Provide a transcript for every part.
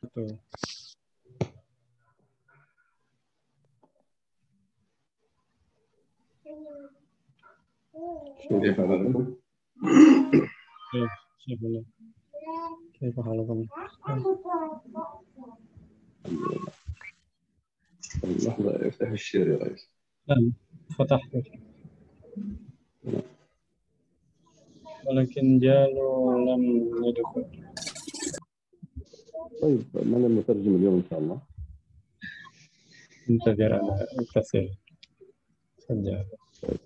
betul. كيف حالكم؟ كيف حالكم؟ لحظة افتح الشير يا ريس. نعم فتحت ولكن جاله لم يدخل. طيب من المترجم اليوم إن شاء الله؟ انتظر أنا أتصل سجل. طيب.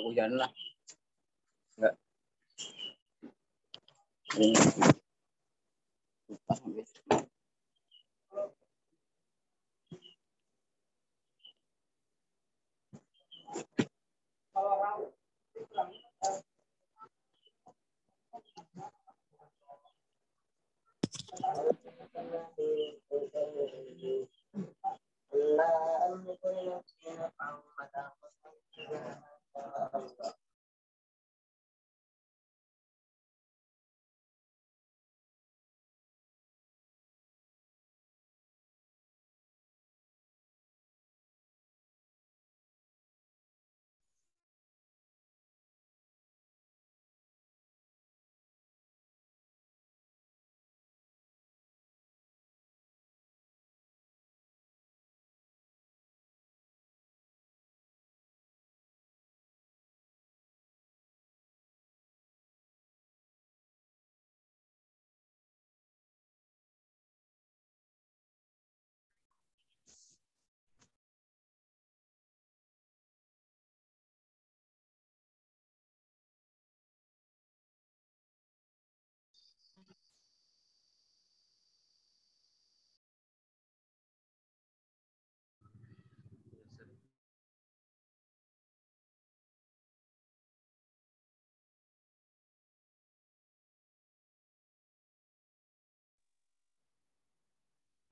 Hujan lah. Enggak.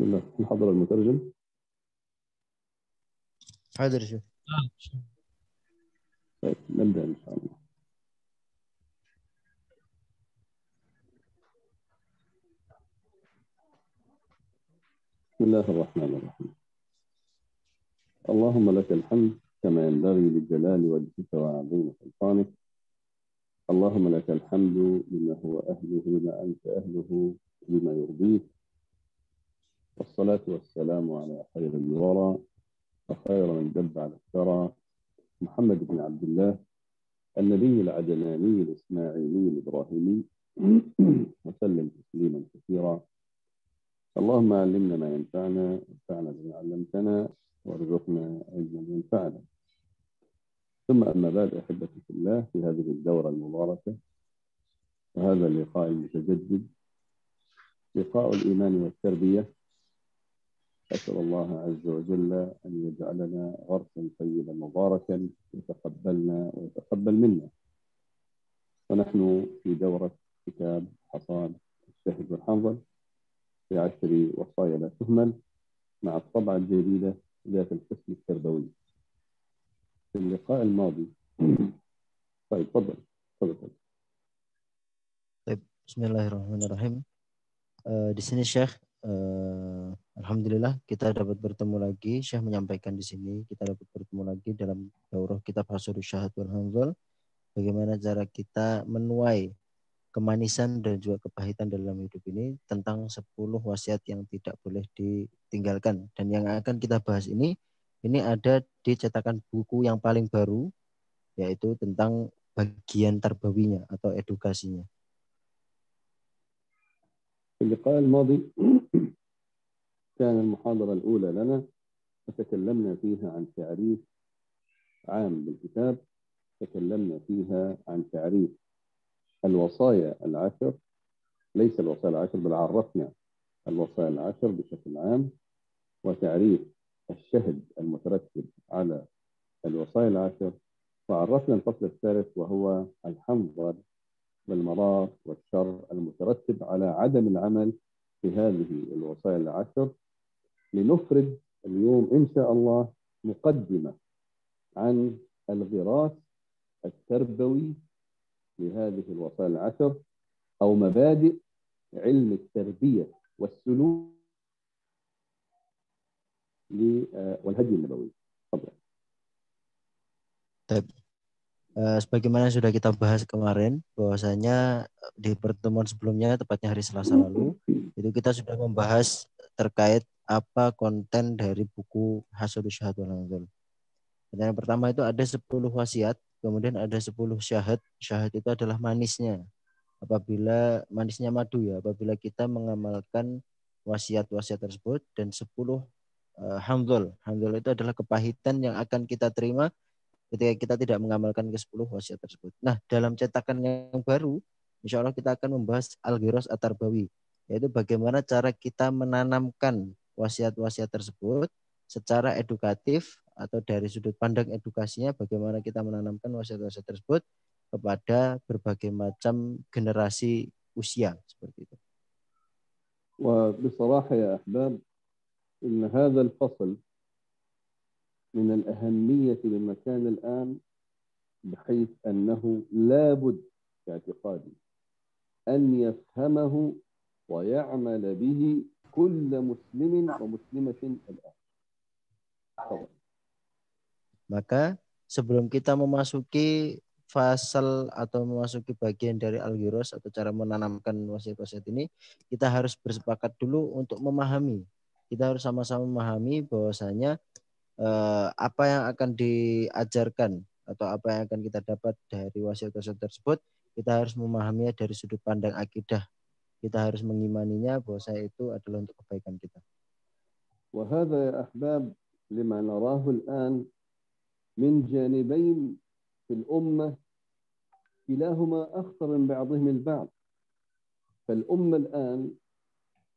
بسم الله، نحضر المترجم. حاضر شيخ. طيب نبدأ إن شاء الله. بسم الله الرحمن الرحيم. اللهم لك الحمد كما ينبغي للجلال وجهك وعظيم سلطانك. اللهم لك الحمد بما هو أهله، بما أنت أهله، بما يرضيك. والصلاة والسلام على خير الورى وخير من دب على الثرى، محمد بن عبد الله، النبي العدناني الإسماعيلي الإبراهيمي، وسلم تسليما كثيرا. اللهم علمنا ما ينفعنا وانفعنا بما علمتنا وارزقنا علما ينفعنا. ثم أما بعد، أحبتي في الله، في هذه الدورة المباركة وهذا اللقاء المتجدد، لقاء الإيمان والتربية، أسأل الله عز وجل أن يجعلنا غرسا طيبا مباركا يتقبلنا ويتقبل منا. ونحن في دورة كتاب حصاد الشاهد والحنظل في 10 وصايا لا تهمل، مع الطبعة الجديدة ذات القسم التربوي. في اللقاء الماضي طيب تفضل. طيب بسم الله الرحمن الرحيم. Di sini Syekh, alhamdulillah kita dapat bertemu lagi. Syekh menyampaikan di sini kita dapat bertemu lagi dalam daurah kitab Hasadus Syahad wal Hanzal. Bagaimana cara kita menuai kemanisan dan juga kepahitan dalam hidup ini, tentang 10 wasiat yang tidak boleh ditinggalkan. Dan yang akan kita bahas ini ada di cetakan buku yang paling baru, yaitu tentang bagian tarbawinya atau edukasinya. في اللقاء الماضي كان المحاضرة الأولى لنا فتكلمنا فيها عن تعريف عام بالكتاب، تكلمنا فيها عن تعريف الوصايا العشر، ليس الوصايا العشر بل عرفنا الوصايا العشر بشكل عام، وتعريف الشهد المترتب على الوصايا العشر، وعرفنا الفصل الثالث وهو الحنظر والمرار والشر المترتب على عدم العمل في هذه الوصايا العشر. لنفرد اليوم إن شاء الله مقدمة عن الغراس التربوي لهذه الوصايا العشر أو مبادئ علم التربية والسلوك والهدي النبوي. تفضل. طيب. Sebagaimana sudah kita bahas kemarin, bahwasanya di pertemuan sebelumnya, tepatnya hari Selasa lalu, itu kita sudah membahas terkait apa konten dari buku Hasadus Syahad wal Hamdul. Yang pertama itu ada 10 wasiat, kemudian ada 10 syahad. Syahad itu adalah manisnya. Apabila manisnya madu ya, apabila kita mengamalkan wasiat-wasiat tersebut, dan 10 hamdul. Hamdul itu adalah kepahitan yang akan kita terima ketika kita tidak mengamalkan ke-10 wasiat tersebut. Nah, dalam cetakan yang baru, insya Allah kita akan membahas Al-Ghiras At-Tarbawi, yaitu bagaimana cara kita menanamkan wasiat-wasiat tersebut secara edukatif atau dari sudut pandang edukasinya, bagaimana kita menanamkan wasiat-wasiat tersebut kepada berbagai macam generasi usia seperti itu. وبصراحة يا أحباب إن هذا الفصل من الأهمية للمكان الآن، بحيث أنه لابد في اعتقادي أن يفهمه ويعمل به كل مسلم ومسلمة الآن. Maka sebelum kita memasuki fasal atau memasuki bagian dari Al-Ghiras atau cara menanamkan wasiat-wasiat ini, kita harus bersepakat dulu untuk memahami. Kita harus sama-sama memahami bahwasanya apa yang akan diajarkan atau apa yang akan kita dapat dari wasiat-wasiat tersebut, kita harus memahaminya dari sudut pandang akidah. Kita harus mengimaninya bahwa itu adalah untuk kebaikan kita. وهذا يا أحباب لما نراه الآن من جانبين في الأمة كلاهما أخطر من بعضهم البعض. فالأمة الآن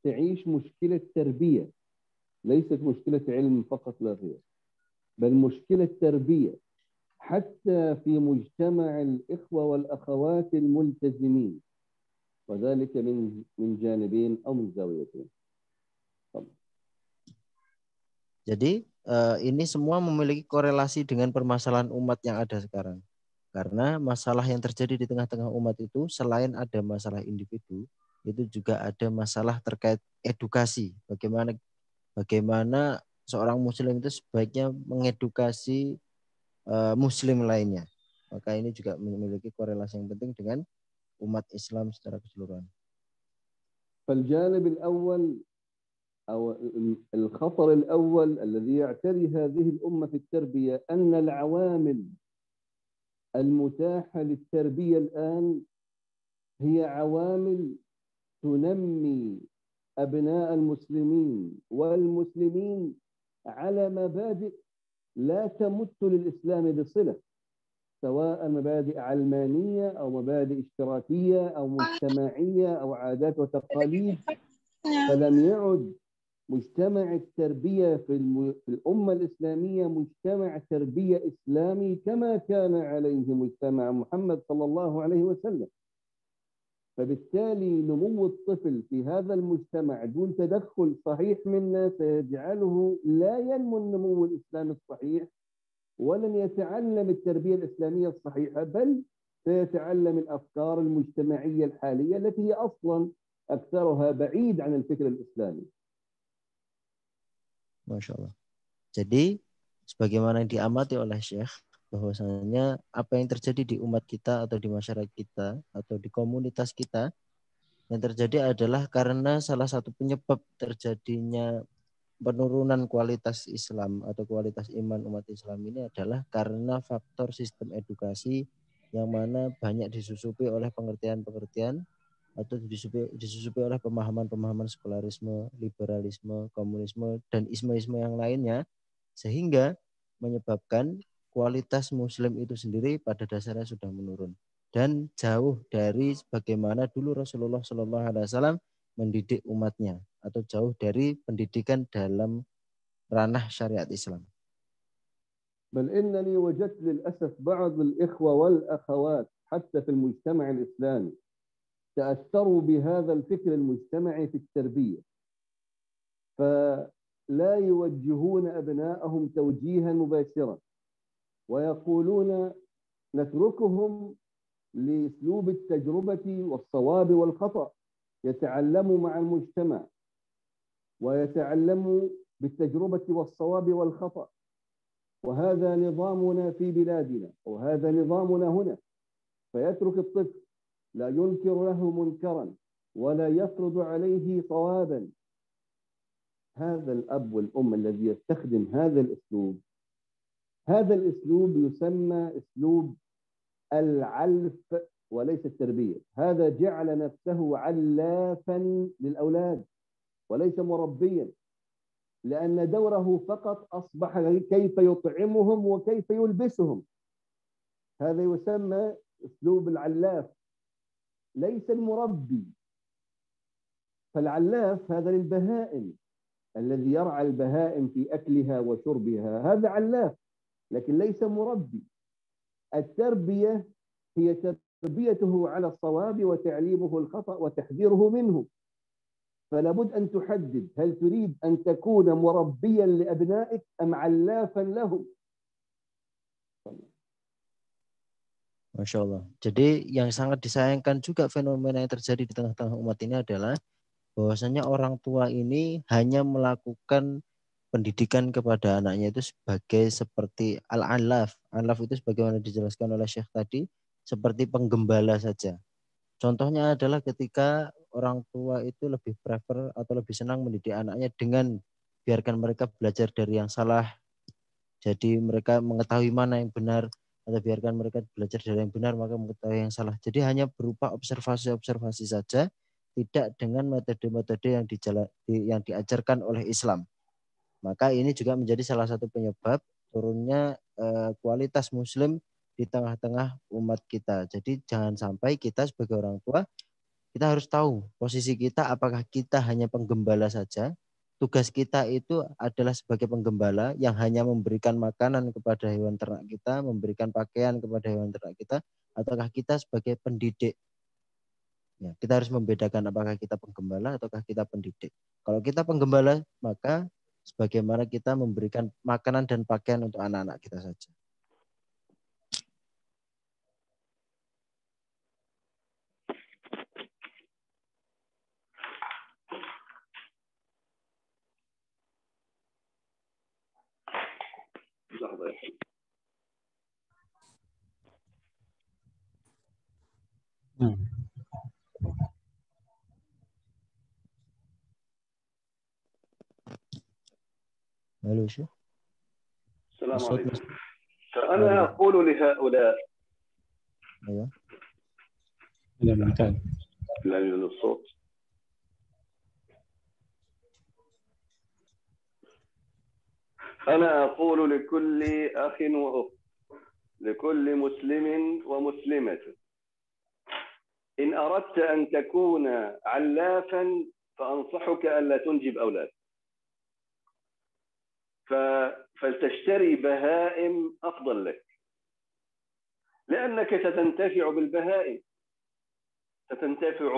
تعيش مشكلة تربية، ليست مشكلة علم فقط لا غير، بل مشكلة تربية حتى في مجتمع الإخوة والأخوات الملتزمين، وذلك من جانبين أو من زاويتين. Jadi ini semua memiliki korelasi dengan permasalahan umat yang ada sekarang. Karena masalah yang terjadi di tengah-tengah umat itu, selain ada masalah individu, itu juga ada masalah terkait edukasi. Bagaimana seorang muslim itu sebaiknya mengedukasi muslim lainnya. Maka ini juga memiliki korelasi yang penting dengan umat Islam secara keseluruhan. فالجانب الأول أو الخطر الأول الذي يعتري هذه الأمة في التربية أن العوامل المتاحة للتربية الآن هي عوامل تنمي أبناء المسلمين والمسلمين على مبادئ لا تمت للإسلام بصلة، سواء مبادئ علمانية أو مبادئ اشتراكية أو مجتمعية أو عادات وتقاليد. فلم يعد مجتمع التربية في الأمة الإسلامية مجتمع تربية إسلامي كما كان عليه مجتمع محمد صلى الله عليه وسلم. فبالتالي نمو الطفل في هذا المجتمع دون تدخل صحيح منا سيجعله لا ينمو النمو الإسلامي الصحيح، ولن يتعلم التربية الإسلامية الصحيحة، بل سيتعلم الأفكار المجتمعية الحالية التي هي أصلا أكثرها بعيد عن الفكر الإسلامي. Masya Allah. Jadi sebagaimana yang diamati oleh Syekh, bahwasanya apa yang terjadi di umat kita atau di masyarakat kita atau di komunitas kita yang terjadi adalah karena salah satu penyebab terjadinya penurunan kualitas Islam atau kualitas iman umat Islam ini adalah karena faktor sistem edukasi yang mana banyak disusupi oleh pengertian-pengertian atau disusupi oleh pemahaman-pemahaman sekularisme, liberalisme, komunisme, dan isme-isme yang lainnya, sehingga menyebabkan kualitas Muslim itu sendiri pada dasarnya sudah menurun dan jauh dari bagaimana dulu Rasulullah SAW mendidik umatnya atau jauh dari pendidikan dalam ranah syariat Islam. بل إنني وجدت للأسف بعض الإخوة والأخوات حتى في المجتمع الإسلامي تأثروا بهذا الفكر المجتمعي في التربية، فلا يوجهون أبنائهم توجيها مباشرا ويقولون نتركهم لأسلوب التجربة والصواب والخطأ، يتعلموا مع المجتمع ويتعلموا بالتجربة والصواب والخطأ، وهذا نظامنا في بلادنا وهذا نظامنا هنا. فيترك الطفل لا ينكر له منكرا ولا يفرض عليه صوابا. هذا الأب والأم الذي يستخدم هذا الأسلوب يسمى أسلوب العلف وليس التربية. هذا جعل نفسه علافا للأولاد وليس مربيا، لأن دوره فقط أصبح كيف يطعمهم وكيف يلبسهم. هذا يسمى أسلوب العلاف ليس المربي. فالعلاف هذا للبهائم، الذي يرعى البهائم في أكلها وشربها، هذا علاف لكن ليس مربي. التربية هي تربيته على الصواب وتعليمه الخطأ وتحذيره منه. فلا بد أن تحدد هل تريد أن تكون مربيا لأبنائك أم علافا لهم. Masya Allah. Jadi yang sangat disayangkan juga fenomena yang terjadi di tengah-tengah umat ini adalah bahwasanya orang tua ini hanya melakukan pendidikan kepada anaknya itu sebagai seperti al-alaf. Alaf itu sebagaimana dijelaskan oleh Syekh tadi, seperti penggembala saja. Contohnya adalah ketika orang tua itu lebih prefer atau lebih senang mendidik anaknya dengan biarkan mereka belajar dari yang salah. Jadi mereka mengetahui mana yang benar, atau biarkan mereka belajar dari yang benar maka mengetahui yang salah. Jadi hanya berupa observasi-observasi saja, tidak dengan metode-metode yang diajarkan oleh Islam. Maka ini juga menjadi salah satu penyebab turunnya kualitas Muslim di tengah-tengah umat kita. Jadi jangan sampai kita sebagai orang tua, kita harus tahu posisi kita, apakah kita hanya penggembala saja. Tugas kita itu adalah sebagai penggembala yang hanya memberikan makanan kepada hewan ternak kita, memberikan pakaian kepada hewan ternak kita, ataukah kita sebagai pendidik. Ya, kita harus membedakan apakah kita penggembala ataukah kita pendidik. Kalau kita penggembala, maka sebagaimana kita memberikan makanan dan pakaian untuk anak-anak kita saja. Halo Syekh. السلام عليكم. فأنا أقول لهؤلاء أيوة. لا يوجد الصوت. أنا أقول لكل أخ وأخت، لكل مسلم ومسلمة، إن أردت أن تكون علافا فأنصحك ألا تنجب أولاد، فلتشتري بهائم أفضل لك، لأنك ستنتفع بالبهائم، ستنتفع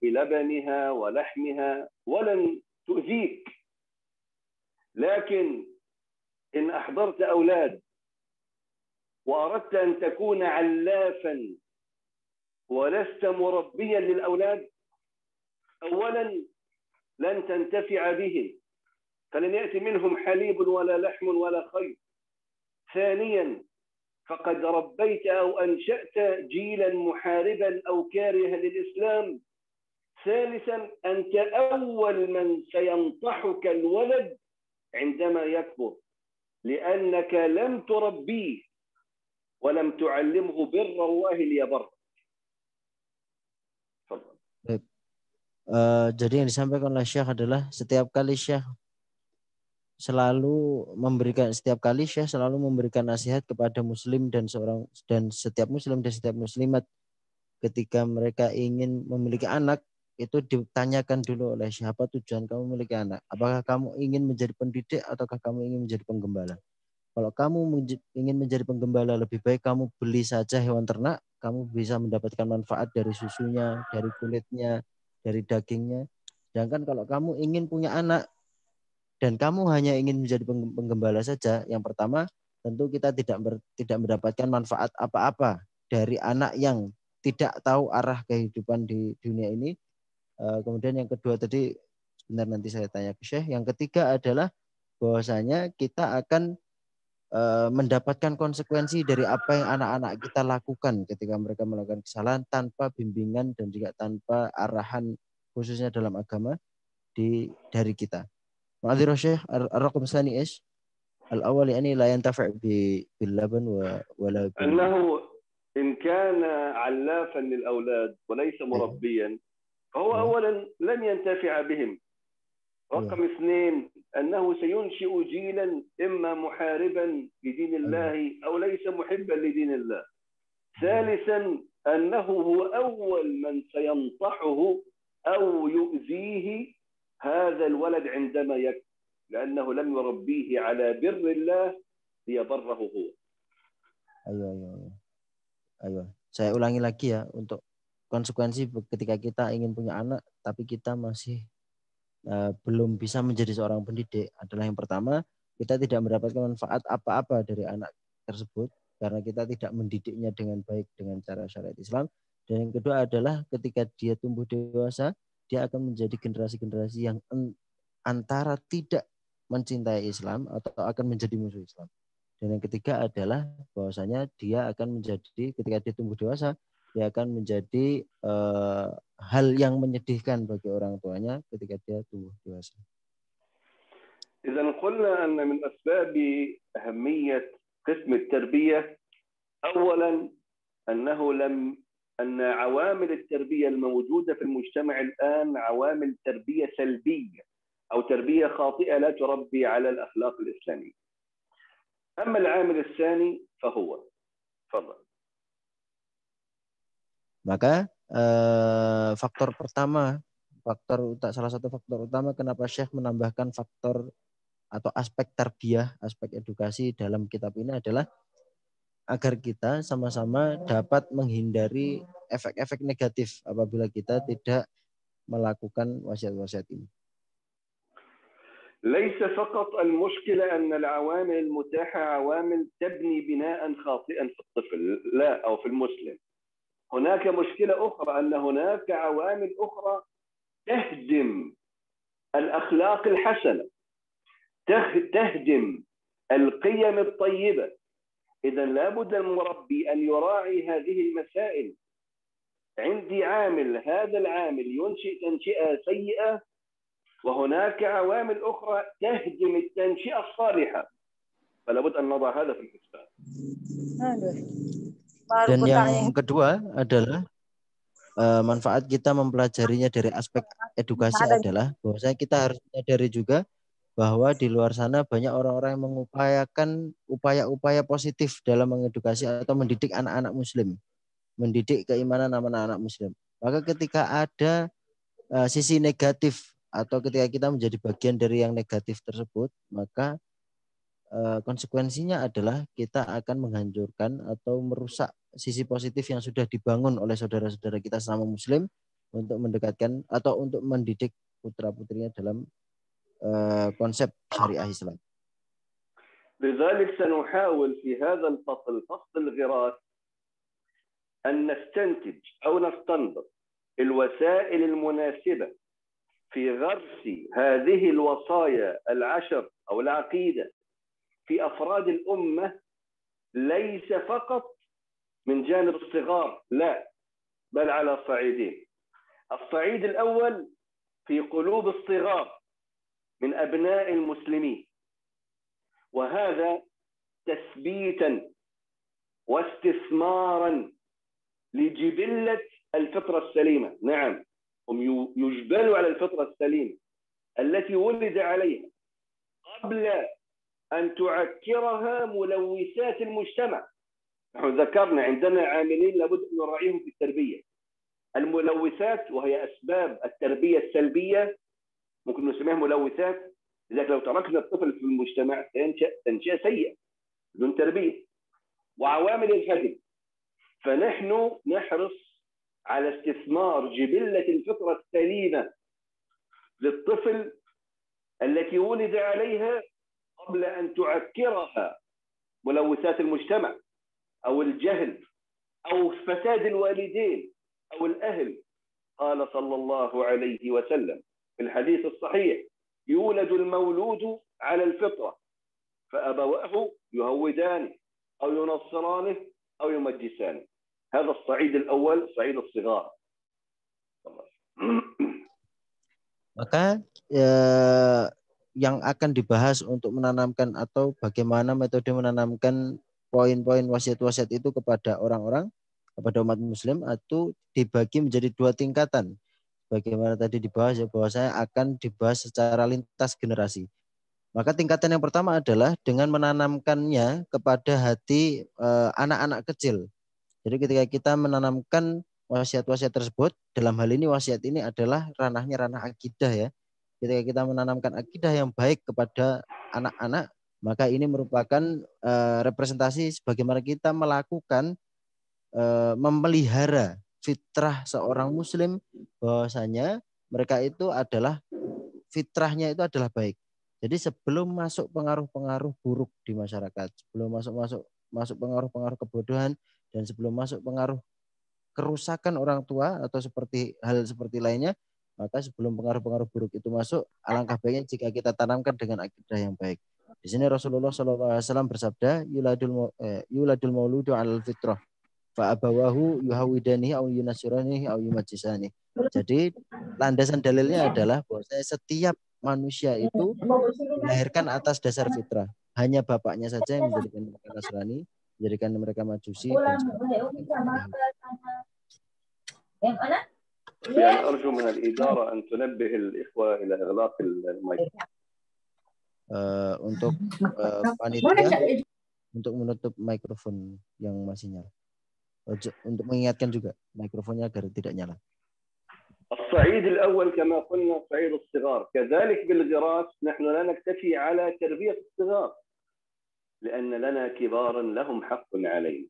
بلبنها ولحمها ولن تؤذيك. لكن إن أحضرت أولاد وأردت أن تكون علافا ولست مربيا للأولاد، أولا لن تنتفع بهم، فلن يأتي منهم حليب ولا لحم ولا خير. ثانيا فقد ربيت أو أنشأت جيلا محاربا أو كارها للإسلام. ثالثا أنت أول من سينطحك الولد عندما يكبر، لأنك لم تربيه ولم تعلمه بر الله ليبر. Jadi yang disampaikan oleh Syekh adalah setiap kali Syekh selalu memberikan nasihat kepada muslim dan setiap muslim dan setiap muslimat ketika mereka ingin memiliki anak, itu ditanyakan dulu oleh siapa tujuan kamu memiliki anak. Apakah kamu ingin menjadi pendidik ataukah kamu ingin menjadi penggembala? Kalau kamu ingin menjadi penggembala, lebih baik kamu beli saja hewan ternak, kamu bisa mendapatkan manfaat dari susunya, dari kulitnya, dari dagingnya. Sedangkan kalau kamu ingin punya anak dan kamu hanya ingin menjadi penggembala saja, yang pertama tentu kita tidak mendapatkan manfaat apa-apa dari anak yang tidak tahu arah kehidupan di dunia ini. Kemudian yang kedua tadi, sebentar nanti saya tanya ke Syekh. Yang ketiga adalah bahwasanya kita akan mendapatkan konsekuensi dari apa yang anak-anak kita lakukan ketika mereka melakukan kesalahan tanpa bimbingan dan juga tanpa arahan khususnya dalam agama dari kita. معذرة شيخ الرقم الثاني ايش؟ الأول يعني لا ينتفع باللبن ولا أنه إن كان علافا للأولاد وليس مربيا فهو أولا لن ينتفع بهم. رقم اثنين أنه سينشئ جيلا إما محاربا لدين الله أو ليس محبا لدين الله. ثالثا أنه هو أول من سينطحه أو يؤذيه هذا الولد عندما يكبر، لأنه لم يربيه على بر الله ليبره هو. Ayo. Saya ulangi lagi ya, untuk konsekuensi ketika kita ingin punya anak tapi kita masih belum bisa menjadi seorang pendidik adalah yang pertama, kita tidak mendapatkan manfaat apa-apa dari anak tersebut karena kita tidak mendidiknya dengan baik dengan cara syariat Islam. Dan yang kedua adalah ketika dia tumbuh dewasa, dia akan menjadi generasi-generasi yang antara tidak mencintai Islam atau akan menjadi musuh Islam. Dan yang ketiga adalah bahwasanya dia akan menjadi, ketika dia tumbuh dewasa, dia akan menjadi hal yang menyedihkan bagi orang tuanya ketika dia tumbuh dewasa. إذا قلنا أن من أسباب أهمية قسم التربية أولا أن عوامل التربية الموجودة في المجتمع الآن عوامل تربية سلبية أو تربية خاطئة لا تربي على الأخلاق الإسلامية. أما العامل الثاني فهو تفضل. Maka salah satu faktor utama kenapa Syekh menambahkan faktor atau aspek tarbiyah, aspek edukasi dalam kitab ini adalah agar kita sama-sama dapat menghindari efek-efek negatif apabila kita tidak melakukan wasiat-wasiat ini. ليس فقط المشكلة أن العوامل المتاحة عوامل تبني بناء خاطئا في الطفل لا أو في المسلم. هناك مشكلة أخرى أن هناك عوامل أخرى تهدم الأخلاق الحسنة، تهدم القيم الطيبة. إذا لابد المربي أن يراعي هذه المسائل. عندي عامل، هذا العامل ينشئ تنشئة سيئة وهناك عوامل أخرى تهدم التنشئة الصالحة، فلا بد أن نضع هذا في الحسبان. Dan yang kedua adalah manfaat kita mempelajarinya dari aspek edukasi adalah bahwasanya kita harus menyadari juga bahwa di luar sana banyak orang-orang yang mengupayakan upaya-upaya positif dalam mengedukasi atau mendidik anak-anak muslim, mendidik keimanan anak-anak muslim. Maka ketika ada sisi negatif atau ketika kita menjadi bagian dari yang negatif tersebut, maka konsekuensinya adalah kita akan menghancurkan atau merusak sisi positif yang sudah dibangun oleh saudara-saudara kita sama muslim untuk mendekatkan atau untuk mendidik putra-putrinya dalam konsep syariah Islam. لذلك سنحاول في هذا الفصل، فصل الغراس، أن نستنتج أو نستنبط الوسائل المناسبة في غرس هذه الوصايا العشر أو العقيدة في أفراد الأمة ليس فقط من جانب الصغار، لا، بل على صعيدين. الصعيد الأول في قلوب الصغار من أبناء المسلمين، وهذا تثبيتا واستثمارا لجبلة الفطرة السليمة. نعم، هم يجبلوا على الفطرة السليمة التي ولد عليها قبل أن تعكرها ملوثات المجتمع. نحن ذكرنا عندنا عاملين لابد أن نراعيهم في التربية. الملوثات وهي أسباب التربية السلبية ممكن نسميها ملوثات، لذلك لو تركنا الطفل في المجتمع تنشأ سيئة بدون تربية. وعوامل الهدم، فنحن نحرص على استثمار جبلة الفطرة السليمة للطفل التي ولد عليها قبل أن تعكرها ملوثات المجتمع أو الجهل أو فساد الوالدين أو الأهل. قال صلى الله عليه وسلم في الحديث الصحيح: يولد المولود على الفطرة فأبواه يهودانه أو ينصرانه أو يمجسانه. هذا الصعيد الأول، صعيد الصغار. Maka yang akan dibahas untuk menanamkan atau bagaimana metode menanamkan poin-poin wasiat-wasiat itu kepada orang-orang, kepada umat muslim, itu dibagi menjadi 2 tingkatan. Bagaimana tadi dibahas ya, bahwasanya akan dibahas secara lintas generasi. Maka tingkatan yang pertama adalah dengan menanamkannya kepada hati anak-anak kecil. Jadi ketika kita menanamkan wasiat-wasiat tersebut, dalam hal ini wasiat ini adalah ranahnya ranah akidah ya. Ketika kita menanamkan akidah yang baik kepada anak-anak, maka ini merupakan representasi sebagaimana kita melakukan memelihara fitrah seorang muslim, bahwasanya mereka itu adalah fitrahnya itu adalah baik. Jadi sebelum masuk pengaruh-pengaruh buruk di masyarakat, sebelum masuk pengaruh-pengaruh kebodohan, dan sebelum masuk pengaruh kerusakan orang tua atau hal seperti lainnya, maka sebelum pengaruh-pengaruh buruk itu masuk, alangkah baiknya jika kita tanamkan dengan akidah yang baik. Di sini Rasulullah SAW bersabda, yuladul mauludu alal fitrah, fa abawahu yuhawidanihi au yunasiranihi au yumajjisanihi. Jadi landasan dalilnya adalah bahwa setiap manusia itu dilahirkan atas dasar fitrah. Hanya bapaknya saja yang menjadikan mereka Nasrani, menjadikan mereka Majusi. Yang mana? يعني أرجو من الإدارة أن تنبه الإخوة إلى إغلاق المايك. Untuk panitia untuk menutup mikrofon yang masih nyala. Untuk mengingatkan juga mikrofonnya agar tidak nyala. الصعيد الأول كما قلنا صعيد الصغار، كذلك بالغراس نحن لا نكتفي على تربية الصغار، لأن لنا كبارا لهم حق علينا،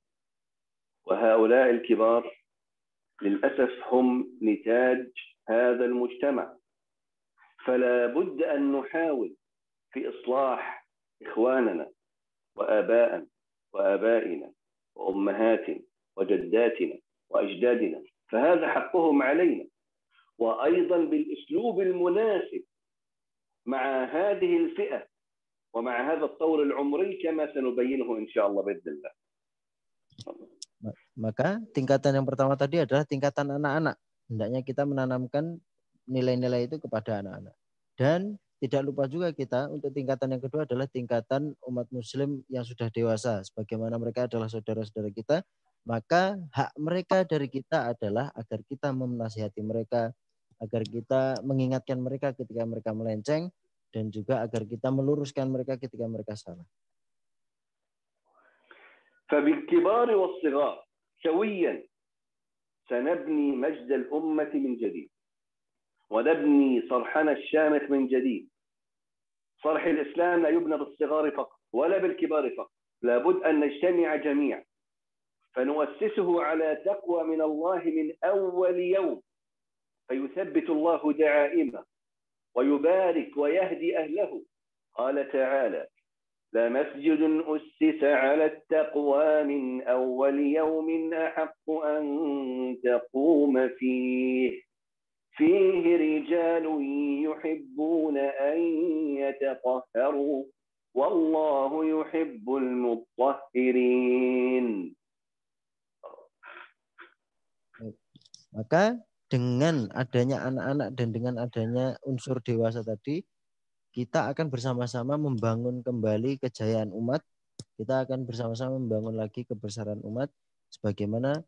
وهؤلاء الكبار للأسف هم نتاج هذا المجتمع، فلا بد أن نحاول في إصلاح إخواننا وآبائنا وأمهاتنا وجداتنا وأجدادنا، فهذا حقهم علينا، وأيضا بالأسلوب المناسب مع هذه الفئة ومع هذا الطور العمري كما سنبينه إن شاء الله بإذن الله. Maka tingkatan yang pertama tadi adalah tingkatan anak-anak. Hendaknya kita menanamkan nilai-nilai itu kepada anak-anak. Dan tidak lupa juga kita untuk tingkatan yang kedua adalah tingkatan umat muslim yang sudah dewasa. Sebagaimana mereka adalah saudara-saudara kita, maka hak mereka dari kita adalah agar kita menasihati mereka, agar kita mengingatkan mereka ketika mereka melenceng, dan juga agar kita meluruskan mereka ketika mereka salah. فبالكبار والصغار سويا سنبني مجد الأمة من جديد، ونبني صرحنا الشامخ من جديد. صرح الإسلام لا يبنى بالصغار فقط ولا بالكبار فقط، لابد أن نجتمع جميعا فنؤسسه على تقوى من الله من أول يوم، فيثبت الله دعائمه ويبارك ويهدي أهله. قال تعالى: لمسجد أسس على التقوى من أول يوم أحق أن تقوم فيه رجال يحبون أن يتطهروا والله يحب المطهرين. Maka dengan adanya anak-anak dan dengan adanya unsur dewasa tadi, kita akan bersama-sama membangun kembali kejayaan umat. Kita akan bersama-sama membangun lagi kebesaran umat. Sebagaimana,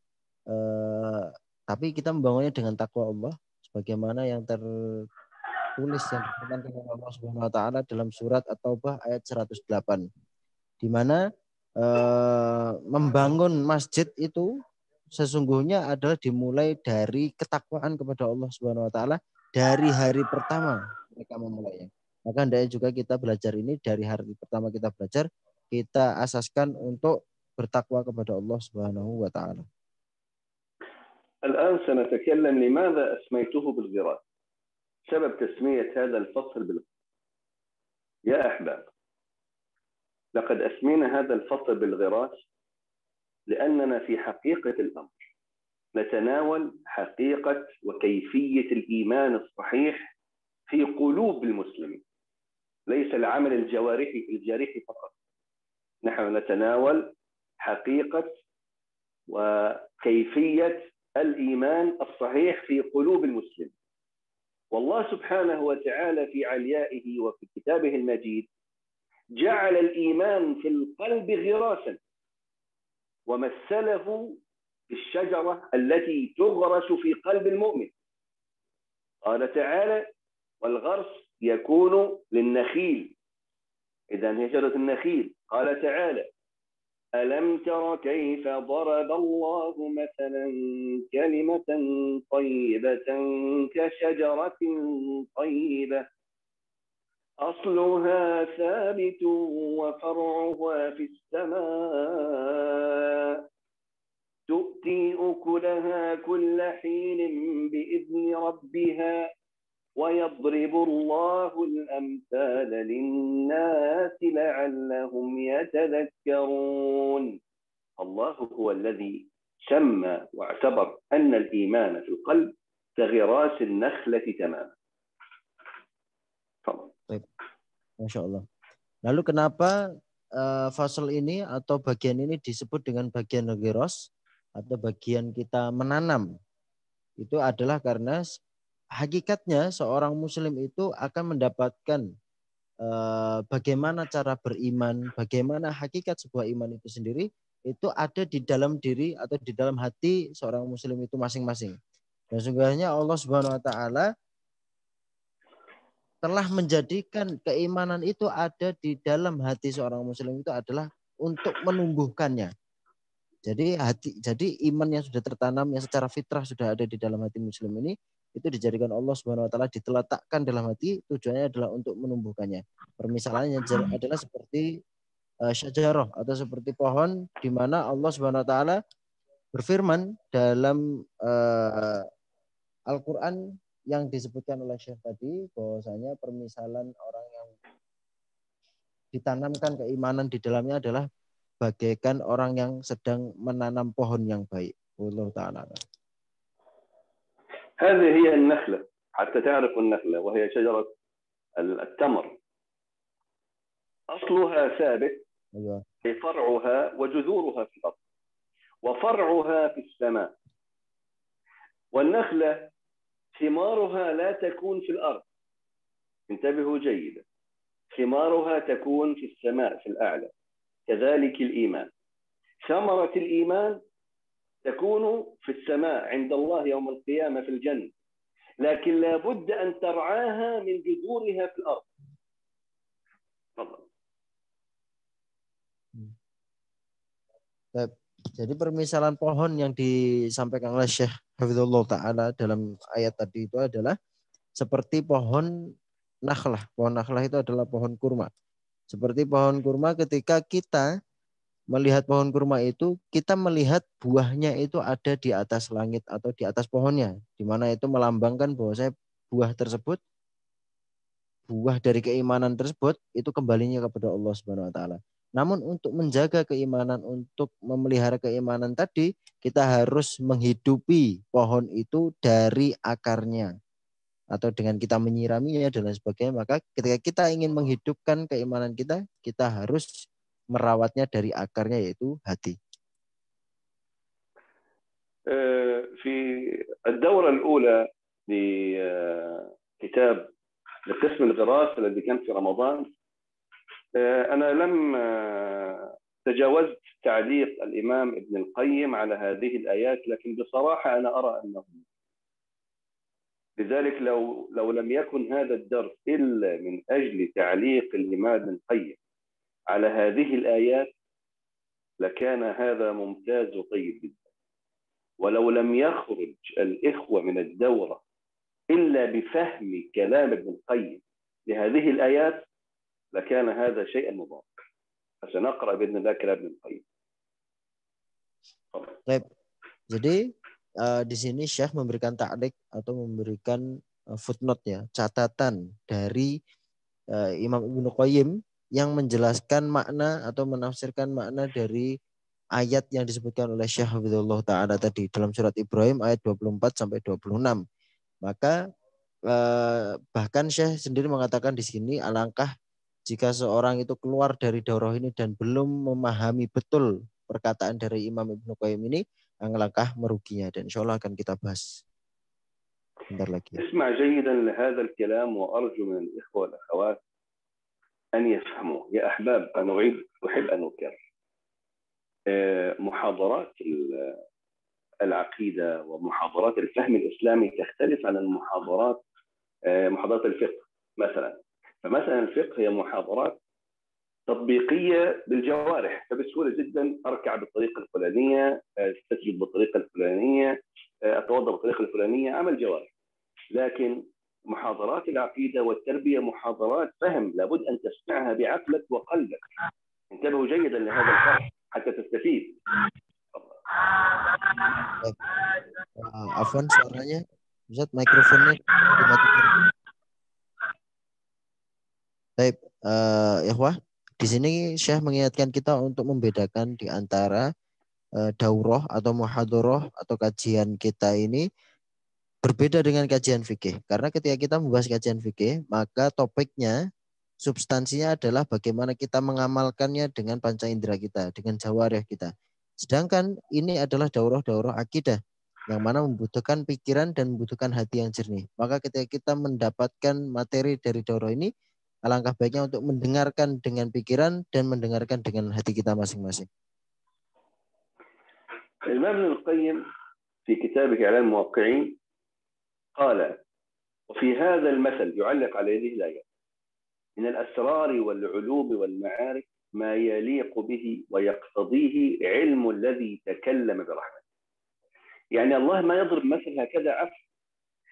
tapi kita membangunnya dengan takwa Allah. Sebagaimana yang tertulis yang difirmankan oleh Allah Subhanahu Wa Taala dalam surat At-Taubah ayat 108. Di mana membangun masjid itu sesungguhnya adalah dimulai dari ketakwaan kepada Allah Subhanahu Wa Taala dari hari pertama mereka memulainya. Maka hendaknya juga kita belajar ini dari hari pertama kita belajar, kita asaskan untuk bertakwa kepada Allah Subhanahu Wa Taala. الآن سنتكلم لماذا أسميته بالغراس. سبب تسمية هذا الفصل بالغراس. يا أحباب، لقد أسمينا هذا الفصل بالغراس لأننا في حقيقة الأمر نتناول حقيقة وكيفية الإيمان الصحيح في قلوب المسلمين، ليس العمل الجارحي فقط. نحن نتناول حقيقة وكيفية الإيمان الصحيح في قلوب المسلمين. والله سبحانه وتعالى في عليائه وفي كتابه المجيد جعل الإيمان في القلب غراسا ومثله بالشجرة التي تغرس في قلب المؤمن. قال تعالى: والغرس يكون للنخيل. إذن هي شجرة النخيل. قال تعالى: ألم تر كيف ضرب الله مثلا كلمة طيبة كشجرة طيبة أصلها ثابت وفرعها في السماء تؤتي أكلها كل حين بإذن ربها ويضرب الله الأمثال للناس لعلهم يتذكرون. الله هو الذي سمى واعتبر أن الإيمان في القلب كغراس النخلة تماما. Masya Allah. Lalu kenapa fasal ini atau bagian ini disebut dengan bagian ghiros atau bagian kita menanam? Itu adalah karena hakikatnya seorang muslim itu akan mendapatkan bagaimana cara beriman, bagaimana hakikat sebuah iman itu sendiri, itu ada di dalam diri atau di dalam hati seorang muslim itu masing-masing. Dan sesungguhnya Allah Subhanahu Wa Taala telah menjadikan keimanan itu ada di dalam hati seorang muslim itu adalah untuk menumbuhkannya. Jadi iman yang sudah tertanam, yang secara fitrah sudah ada di dalam hati muslim ini, itu dijadikan Allah Subhanahu Wa Taala diteletakkan dalam hati, tujuannya adalah untuk menumbuhkannya. Permisalannya adalah seperti syajarah atau seperti pohon di mana Allah Subhanahu Wa Taala berfirman dalam Al-Quran yang disebutkan oleh Syekh tadi, bahwasanya permisalan orang yang ditanamkan keimanan di dalamnya adalah bagaikan orang yang sedang menanam pohon yang baik. Allah Ta'ala. هذه هي النخلة حتى تعرف النخلة وهي شجرة التمر أصلها ثابت فرعها وجذورها في الأرض وفرعها في السماء. والنخلة ثمارها لا تكون في الأرض، انتبهوا جيدا، ثمارها تكون في السماء في الأعلى. كذلك الإيمان، ثمرة الإيمان تكون في السماء عند الله يوم القيامة في الجنة، لكن لا بد أن ترعاها من جذورها في الأرض. تفضل. Jadi permisalan pohon yang disampaikan oleh Syekh Hafizullah Ta'ala dalam ayat tadi itu adalah seperti pohon nakhlah. Pohon nakhlah itu adalah pohon kurma. Seperti pohon kurma, ketika kita melihat pohon kurma itu, kita melihat buahnya itu ada di atas langit atau di atas pohonnya. Di mana itu melambangkan bahwasanya buah tersebut, buah dari keimanan tersebut, itu kembalinya kepada Allah Subhanahu Wa Ta'ala. Namun untuk menjaga keimanan, untuk memelihara keimanan tadi, kita harus menghidupi pohon itu dari akarnya. atau dengan kita menyiraminya dan lain sebagainya, maka ketika kita ingin menghidupkan keimanan kita, kita harus merawatnya dari akarnya, yaitu hati. في الدورة الأولى لكتاب لقسم الغراس الذي كان في رمضان، أنا لم تجاوزت تعليق الإمام ابن القيم على هذه الآيات، لكن بصراحة أنا أرى أنه لذلك لو لم يكن هذا الدرس إلا من أجل تعليق الإمام ابن القيم على هذه الآيات لكان هذا ممتاز وطيب جدا. ولو لم يخرج الإخوة من الدورة إلا بفهم كلام ابن القيم لهذه الآيات لكان هذا شيئا مبارك. فسنقرأ بإذن الله كلام ابن القيم. Baik. Jadi di sini Syekh memberikan ta'liq atau memberikan footnote ya, catatan dari Imam Ibnu Qayyim yang menjelaskan makna atau menafsirkan makna dari ayat yang disebutkan oleh Syekh Hafizullah Ta'ala tadi dalam surat Ibrahim ayat 24 sampai 26. Maka bahkan Syekh sendiri mengatakan di sini, alangkah jika seorang itu keluar dari daurah ini dan belum memahami betul perkataan dari Imam Ibnu Qayyim ini, alangkah meruginya, dan insya Allah akan kita bahas bentar lagi. اسمع جيدا لهذا الكلام وأرجو من الإخوة والأخوات أن يفهموا. يا أحباب، أنا أحب أن أكرر محاضرات العقيدة ومحاضرات الفهم الإسلامي تختلف عن محاضرات الفقه مثلا. فمثلا الفقه هي محاضرات تطبيقية بالجوارح، فبسهولة جدا أركع بالطريقة الفلانية، أسجد بالطريقة الفلانية، أتوضأ بالطريقة الفلانية، عمل جوارح. لكن محاضرات العقيدة والتربية محاضرات فهم، لابد أن تسمعها بعقلك وقلبك. انتبهوا جيدا لهذا الفرق حتى تستفيد. Afwan, suaranya Ustaz, mikrofonnya dimatikan. Baik, ikhwah, di sini Syekh mengingatkan kita untuk membedakan di antara daurah atau muhadharah atau kajian kita ini berbeda dengan kajian fikih. Karena ketika kita membahas kajian fikih, maka topiknya, substansinya adalah bagaimana kita mengamalkannya dengan panca indera kita, dengan jawarih kita. Sedangkan ini adalah daurah-daurah akidah yang mana membutuhkan pikiran dan membutuhkan hati yang jernih. Maka ketika kita mendapatkan materi dari daurah ini, alangkah baiknya untuk mendengarkan dengan pikiran dan mendengarkan dengan hati kita masing-masing. الإمام ابن القيم في كتابه إعلام الموقعين قال: وفي هذا المثل يعلق على هذه الآية من الأسرار والعلوم والمعارف ما يليق به ويقتضيه علم الذي تكلم برحمته. يعني الله ما يضرب مثل هكذا عفوا.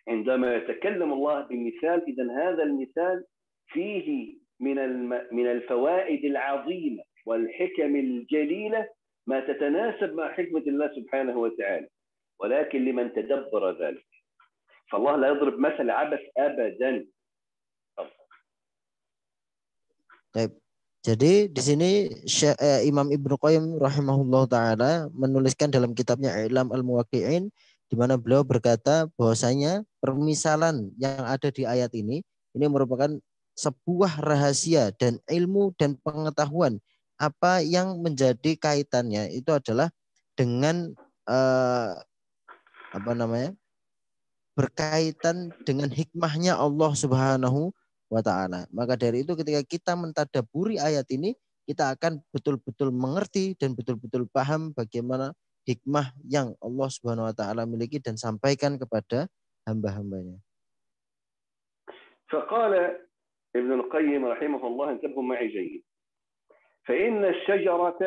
عندما يتكلم الله بمثال، إذن هذا المثال فيه من الفوائد العظيمة والحكم الجليلة ما تتناسب مع حكمة الله سبحانه وتعالى، ولكن لمن تدبر ذلك. فالله لا يضرب مثل عبث أبدا. Baik. Jadi di sini Imam Ibnu Qayyim rahimahullah taala menuliskan dalam kitabnya I'lam al-Muwaqqi'in, di mana beliau berkata bahwasanya permisalan yang ada di ayat ini merupakan sebuah rahasia dan ilmu dan pengetahuan apa yang menjadi kaitannya itu adalah dengan berkaitan dengan hikmahnya Allah Subhanahu wa ta'ala. Maka dari itu ketika kita mentadaburi ayat ini, kita akan betul-betul mengerti dan betul-betul paham bagaimana hikmah yang Allah Subhanahu wa ta'ala miliki dan sampaikan kepada hamba-hambanya. فقال ابن القيم رحمه الله، انتبهوا معي جيد، فإن الشجرة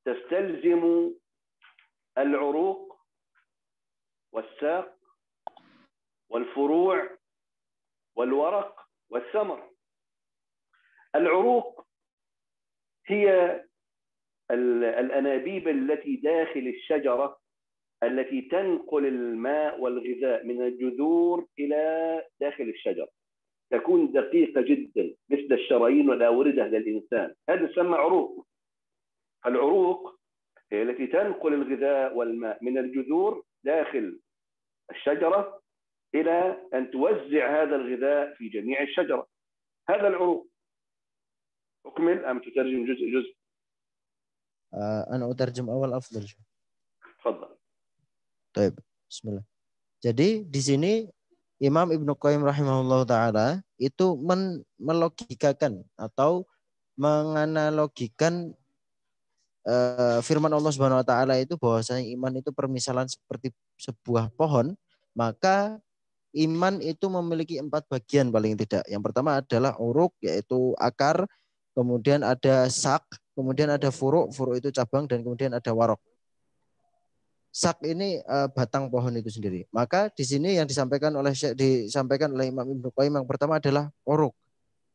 تستلزم العروق والساق والفروع والورق والثمر. العروق هي الأنابيب التي داخل الشجرة التي تنقل الماء والغذاء من الجذور إلى داخل الشجرة، تكون دقيقة جدا مثل الشرايين والأوردة للإنسان. هذا يسمى عروق. العروق هي التي تنقل الغذاء والماء من الجذور داخل الشجرة إلى أن توزع هذا الغذاء في جميع الشجرة. هذا العروق. أكمل أم تترجم جزء؟ أنا أترجم أول أفضل. تفضل. طيب, Bismillah. Jadi di sini Imam Ibnu Qayyim rahimahullah ta'ala itu melogikakan atau menganalogikan firman Allah Subhanahu wa taala itu bahwasanya iman itu permisalan seperti sebuah pohon, maka iman itu memiliki 4 bagian paling tidak. Yang pertama adalah uruk, yaitu akar, kemudian ada sak, kemudian ada furuk, furuk itu cabang, dan kemudian ada warok. Sak ini batang pohon itu sendiri. Maka di sini yang disampaikan oleh Imam Ibnu Qayyim yang pertama adalah uruk.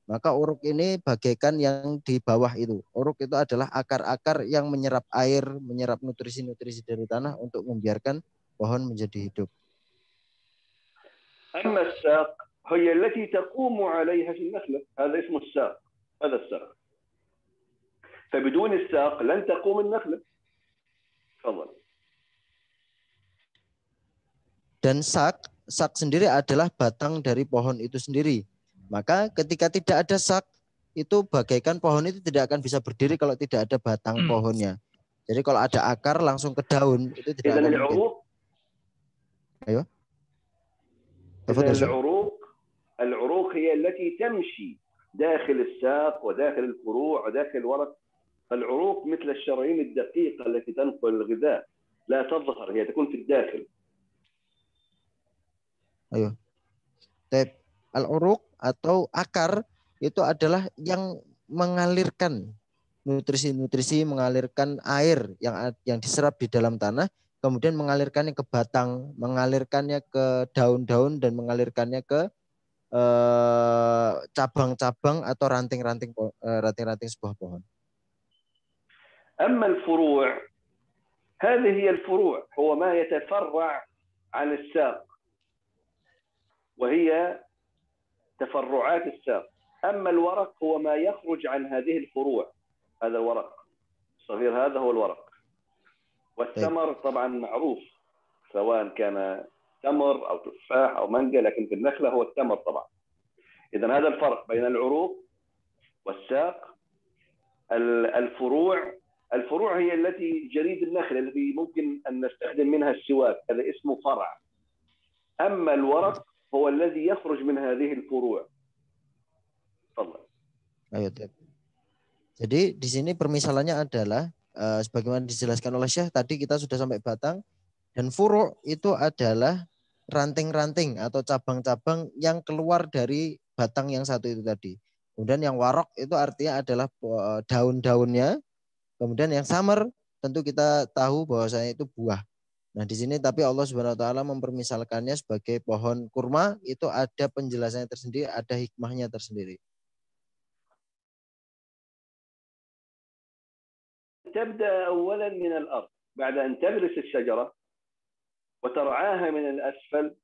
Maka uruk ini bagaikan yang di bawah itu. Uruk itu adalah akar-akar yang menyerap air, menyerap nutrisi-nutrisi dari tanah untuk membiarkan pohon menjadi hidup. أما الساق هي التي تقوم عليها في النخلة. هذا اسمه الساق. هذا الساق. فبدون الساق لن تقوم النخلة. تفضل. Dan sak sendiri adalah batang dari pohon itu sendiri. Maka ketika tidak ada sak, itu bagaikan pohon itu tidak akan bisa berdiri kalau tidak ada batang pohonnya. Jadi kalau ada akar langsung ke daun, itu tidak akan mungkin. Ayo. العروق هي التي تمشي داخل الساق وداخل الفروع وداخل الورق. العروق مثل الشرايين الدقيقة التي تنقل الغذاء، لا تظهر، هي تكون في الداخل. Ayo. Al-uruq atau akar itu adalah yang mengalirkan nutrisi-nutrisi, mengalirkan air yang diserap di dalam tanah, kemudian mengalirkannya ke batang, mengalirkannya ke daun-daun, dan mengalirkannya ke cabang-cabang atau ranting-ranting sebuah pohon. أما الفروع هذه هي الفروع، هو ما يتفرع عن الساق وهي تفرعات الساق. أما الورق هو ما يخرج عن هذه الفروع. هذا الورق الصغير، هذا هو الورق. والثمر طبعا معروف، سواء كان تمر أو تفاح أو مانجا، لكن في النخلة هو التمر طبعا. إذن هذا الفرق بين العروق والساق. الفروع هي التي جريد النخل التي ممكن أن نستخدم منها السواك، هذا اسمه فرع. أما الورق هو الذي يخرج من هذه الفروع. تفضل. Ayo, jadi di sini permisalannya adalah sebagaimana dijelaskan oleh Syekh tadi, kita sudah sampai batang, dan furu' itu adalah ranting-ranting atau cabang-cabang yang keluar dari batang yang satu itu tadi. Kemudian yang warok itu artinya adalah daun-daunnya. Kemudian yang samar tentu kita tahu bahwasanya itu buah. Nah di sini tapi Allah Subhanahu wa taala mempermisalkannya sebagai pohon kurma, itu ada penjelasannya tersendiri, ada hikmahnya tersendiri. تبدأ أولا من الأرض بعد أن تغرس الشجرة وترعاها من الأسفل،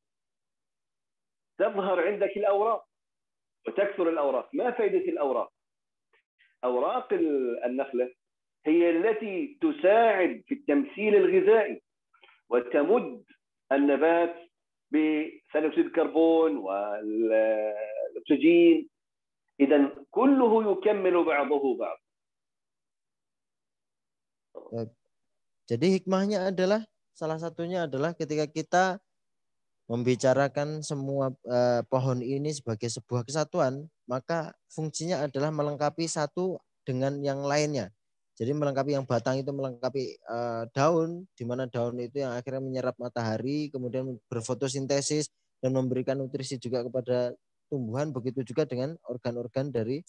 تظهر عندك الأوراق وتكثر الأوراق. ما فائدة الأوراق؟ أوراق النخلة هي التي تساعد في التمثيل الغذائي وتمد النبات بثاني أكسيد الكربون والأكسجين. إذن كله يكمل بعضه بعض. Jadi hikmahnya adalah, salah satunya adalah ketika kita membicarakan semua pohon ini sebagai sebuah kesatuan, maka fungsinya adalah melengkapi satu dengan yang lainnya. Jadi melengkapi, yang batang itu melengkapi daun, di mana daun itu yang akhirnya menyerap matahari, kemudian berfotosintesis dan memberikan nutrisi juga kepada tumbuhan. Begitu juga dengan organ-organ dari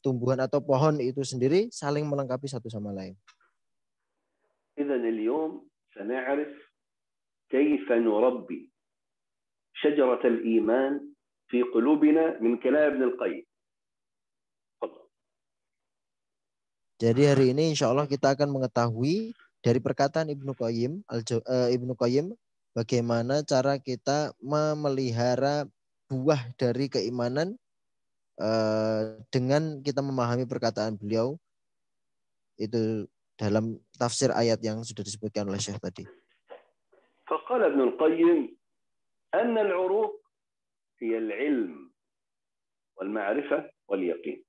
tumbuhan atau pohon itu sendiri saling melengkapi satu sama lain. إذن اليوم سنعرف كيف نربي شجرة الإيمان في قلوبنا من كلام ابن القيم. Jadi hari ini insya Allah kita akan mengetahui dari perkataan Ibnu Qayyim bagaimana cara kita memelihara buah dari keimanan dengan kita memahami perkataan beliau itu dalam tafsir ayat yang sudah disebutkan oleh Syekh tadi. فقال ابن القيم أن العروق هي العلم والمعرفة واليقين.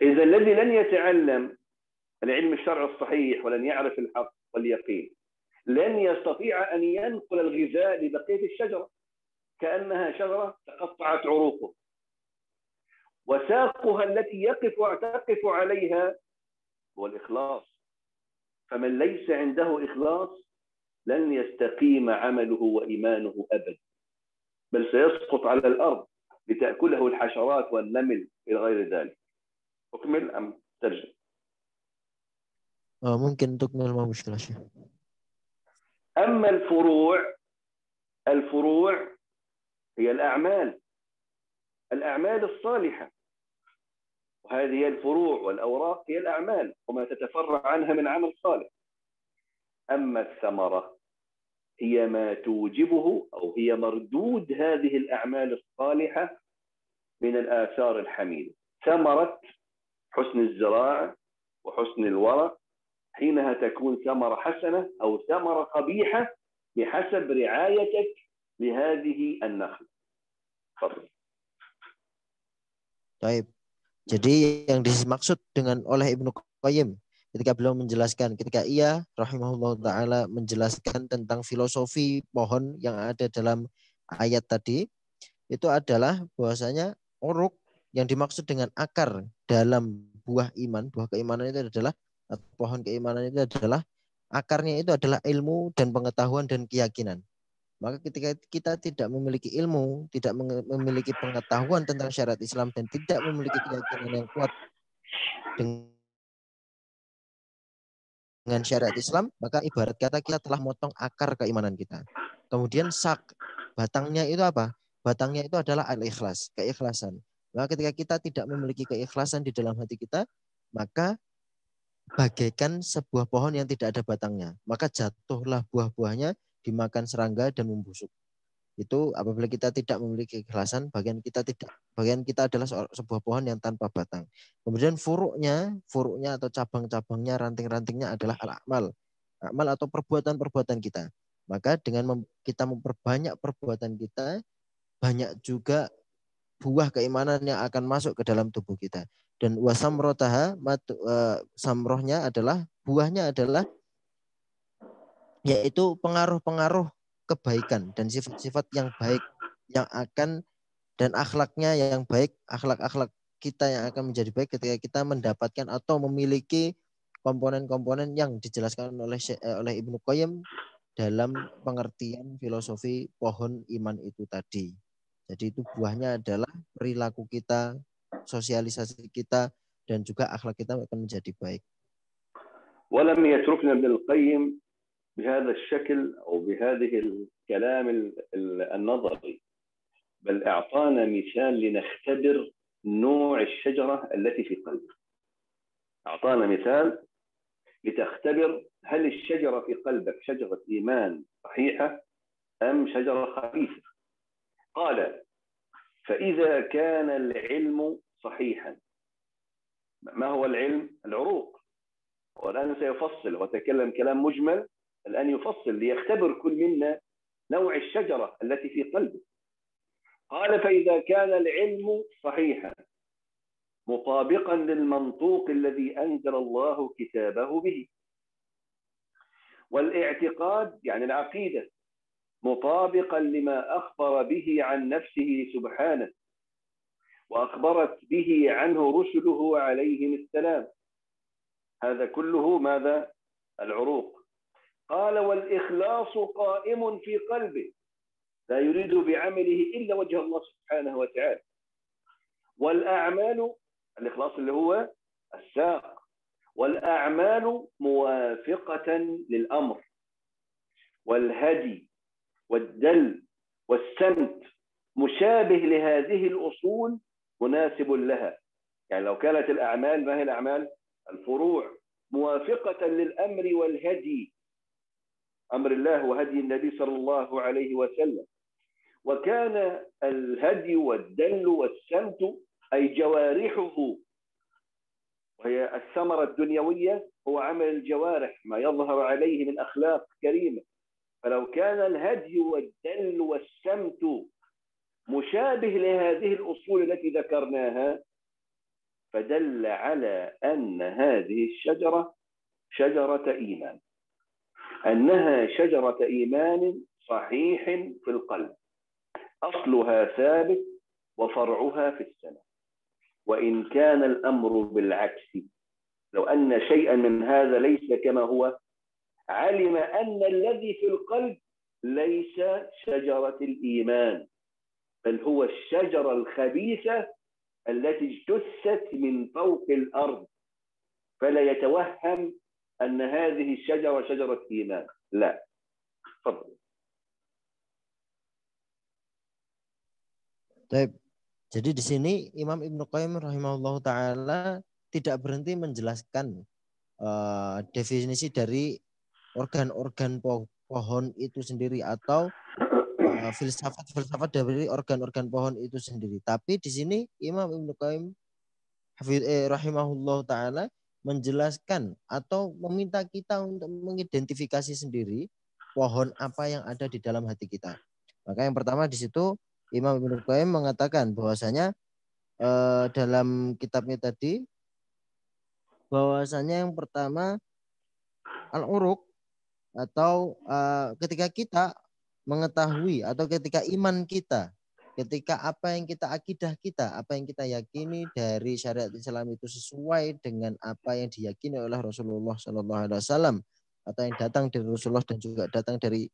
إذا الذي لن يتعلم العلم الشرعي الصحيح ولن يعرف الحق واليقين لن يستطيع أن ينقل الغذاء لبقية الشجرة، كأنها شجرة تقطعت عروقه، وساقها التي تقف عليها هو الإخلاص. فمن ليس عنده إخلاص لن يستقيم عمله وإيمانه أبدا، بل سيسقط على الأرض لتأكله الحشرات والنمل إلى غير ذلك. أكمل أم ترجم؟ ممكن تكمل، ما مشكلة شيخ. أما الفروع هي الأعمال الصالحة، وهذه هي الفروع، والأوراق هي الأعمال وما تتفرع عنها من عمل صالح. أما الثمرة هي ما توجبه أو هي مردود هذه الأعمال الصالحة من الآثار الحميدة. ثمرة حسن الزراعة وحسن الورع حينها تكون ثمرة حسنة أو ثمرة قبيحة بحسب رعايتك لهذه النخلة. تفضل. Baik. Jadi yang dimaksud dengan oleh Ibnu Qayyim ketika beliau menjelaskan, ketika ia rahimahullah ta'ala menjelaskan tentang filosofi pohon yang ada dalam ayat tadi, itu adalah bahwasanya uruk yang dimaksud dengan akar dalam buah iman, buah keimanan itu adalah, pohon keimanan itu adalah, akarnya itu adalah ilmu dan pengetahuan dan keyakinan. Maka ketika kita tidak memiliki ilmu, tidak memiliki pengetahuan tentang syariat Islam, dan tidak memiliki keyakinan yang kuat dengan syariat Islam, maka ibarat kata kita telah motong akar keimanan kita. Kemudian batangnya itu apa? Batangnya itu adalah al-ikhlas, keikhlasan. Maka ketika kita tidak memiliki keikhlasan di dalam hati kita, maka bagaikan sebuah pohon yang tidak ada batangnya. Maka jatuhlah buah-buahnya, dimakan serangga dan membusuk. Itu apabila kita tidak memiliki keikhlasan, bagian kita adalah sebuah pohon yang tanpa batang. Kemudian furuknya atau cabang-cabangnya, ranting-rantingnya adalah al-amal atau perbuatan-perbuatan kita. Maka dengan kita memperbanyak perbuatan kita, banyak juga buah keimanan yang akan masuk ke dalam tubuh kita. Dan wasamrotaha, samrohnya adalah, buahnya adalah yaitu pengaruh-pengaruh kebaikan dan sifat-sifat yang baik yang akan, dan akhlaknya yang baik, akhlak-akhlak kita yang akan menjadi baik ketika kita mendapatkan atau memiliki komponen-komponen yang dijelaskan oleh Ibnu Qayyim dalam pengertian filosofi pohon iman itu tadi. Jadi itu buahnya adalah perilaku kita, sosialisasi kita, dan juga akhlak kita akan menjadi baik. ولم يتركنا ابن القيم بهذا الشكل أو بهذه الكلام النظري، بل أعطانا مثال لنختبر نوع الشجرة التي في قلبه. أعطانا مثال لتختبر هل الشجرة في قلبك شجرة إيمان صحيحة أم شجرة خبيثة. قال: فإذا كان العلم صحيحا. ما هو العلم؟ العروق. والآن سيفصل وتكلم كلام مجمل، الآن يفصل ليختبر كل منا نوع الشجرة التي في قلبه. قال: فإذا كان العلم صحيحا مطابقا للمنطوق الذي أنزل الله كتابه به، والاعتقاد يعني العقيدة مطابقا لما أخبر به عن نفسه سبحانه وأخبرت به عنه رسله عليهم السلام، هذا كله ماذا؟ العروق. قال: والإخلاص قائم في قلبه، لا يريد بعمله إلا وجه الله سبحانه وتعالى. والأعمال، الإخلاص اللي هو الساق، والأعمال موافقة للأمر والهدي والدل والسمت، مشابه لهذه الأصول مناسب لها. يعني لو كانت الأعمال، ما هي الأعمال؟ الفروع موافقة للأمر والهدي، أمر الله وهدي النبي صلى الله عليه وسلم. وكان الهدي والدل والسمت أي جوارحه، وهي الثمرة الدنيوية، هو عمل الجوارح، ما يظهر عليه من أخلاق كريمة فلو كان الهدي والدل والسمت مشابه لهذه الأصول التي ذكرناها فدل على أن هذه الشجرة شجرة إيمان، أنها شجرة إيمان صحيح في القلب، أصلها ثابت وفرعها في السماء. وإن كان الأمر بالعكس، لو أن شيئا من هذا ليس كما هو، علم أن الذي في القلب ليس شجرة الإيمان، بل هو الشجرة الخبيثة التي اجتثت من فوق الأرض، فلا يتوهم أن هذه الشجرة شجرة إيمان. لا. تفضل. Baik. Jadi di sini Imam Ibnu Qayyim rahimahullah taala tidak berhenti menjelaskan definisi dari organ-organ pohon itu sendiri atau filsafat dari organ-organ pohon itu sendiri. Tapi di sini Imam Ibnu Qayyim rahimahullah taala menjelaskan atau meminta kita untuk mengidentifikasi sendiri pohon apa yang ada di dalam hati kita. Maka yang pertama di situ Imam Ibnu Qayyim mengatakan bahwasanya dalam kitabnya tadi bahwasanya yang pertama al-uruq atau ketika kita mengetahui atau ketika iman kita, ketika apa yang kita akidah kita, apa yang kita yakini dari syariat Islam itu sesuai dengan apa yang diyakini oleh Rasulullah SAW atau yang datang dari Rasulullah dan juga datang dari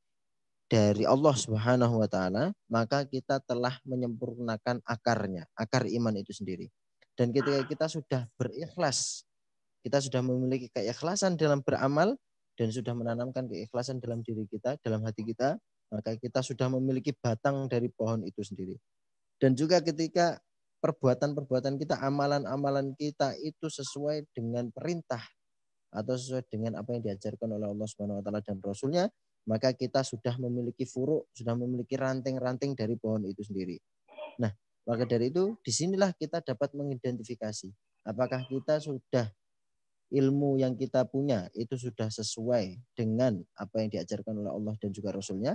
Allah Subhanahu wa taala, maka kita telah menyempurnakan akarnya, akar iman itu sendiri. Dan ketika kita sudah berikhlas, kita sudah memiliki keikhlasan dalam beramal dan sudah menanamkan keikhlasan dalam diri kita, dalam hati kita, maka kita sudah memiliki batang dari pohon itu sendiri. Dan juga ketika perbuatan-perbuatan kita, amalan-amalan kita itu sesuai dengan perintah atau sesuai dengan apa yang diajarkan oleh Allah Subhanahu wa taala dan Rasulnya, maka kita sudah memiliki furuk, sudah memiliki ranting-ranting dari pohon itu sendiri. Nah, maka dari itu disinilah kita dapat mengidentifikasi apakah kita sudah ilmu yang kita punya itu sudah sesuai dengan apa yang diajarkan oleh Allah dan juga Rasulnya.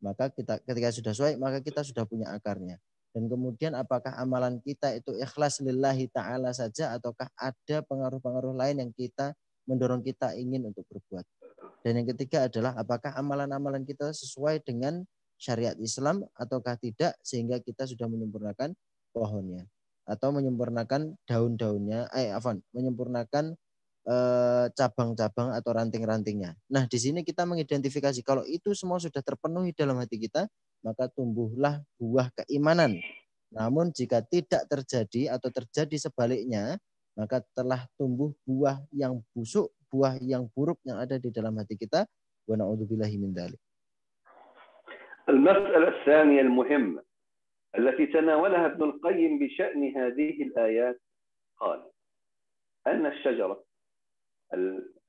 Maka kita ketika sudah sesuai, maka kita sudah punya akarnya. Dan kemudian apakah amalan kita itu ikhlas lillahi ta'ala saja ataukah ada pengaruh-pengaruh lain yang mendorong kita ingin untuk berbuat. Dan yang ketiga adalah apakah amalan-amalan kita sesuai dengan syariat Islam ataukah tidak sehingga kita sudah menyempurnakan pohonnya atau menyempurnakan daun-daunnya, menyempurnakan cabang-cabang atau ranting-rantingnya. Nah, di sini kita mengidentifikasi kalau itu semua sudah terpenuhi dalam hati kita, maka tumbuhlah buah keimanan. Namun jika tidak terjadi atau terjadi sebaliknya, maka telah tumbuh buah yang busuk, buah yang buruk yang ada di dalam hati kita. Wa na'udzubillahi min dzalik. المسألة الثانية المهمة التي تناولها ابن القيم بشأن هذه الآيات قال أن الشجرة،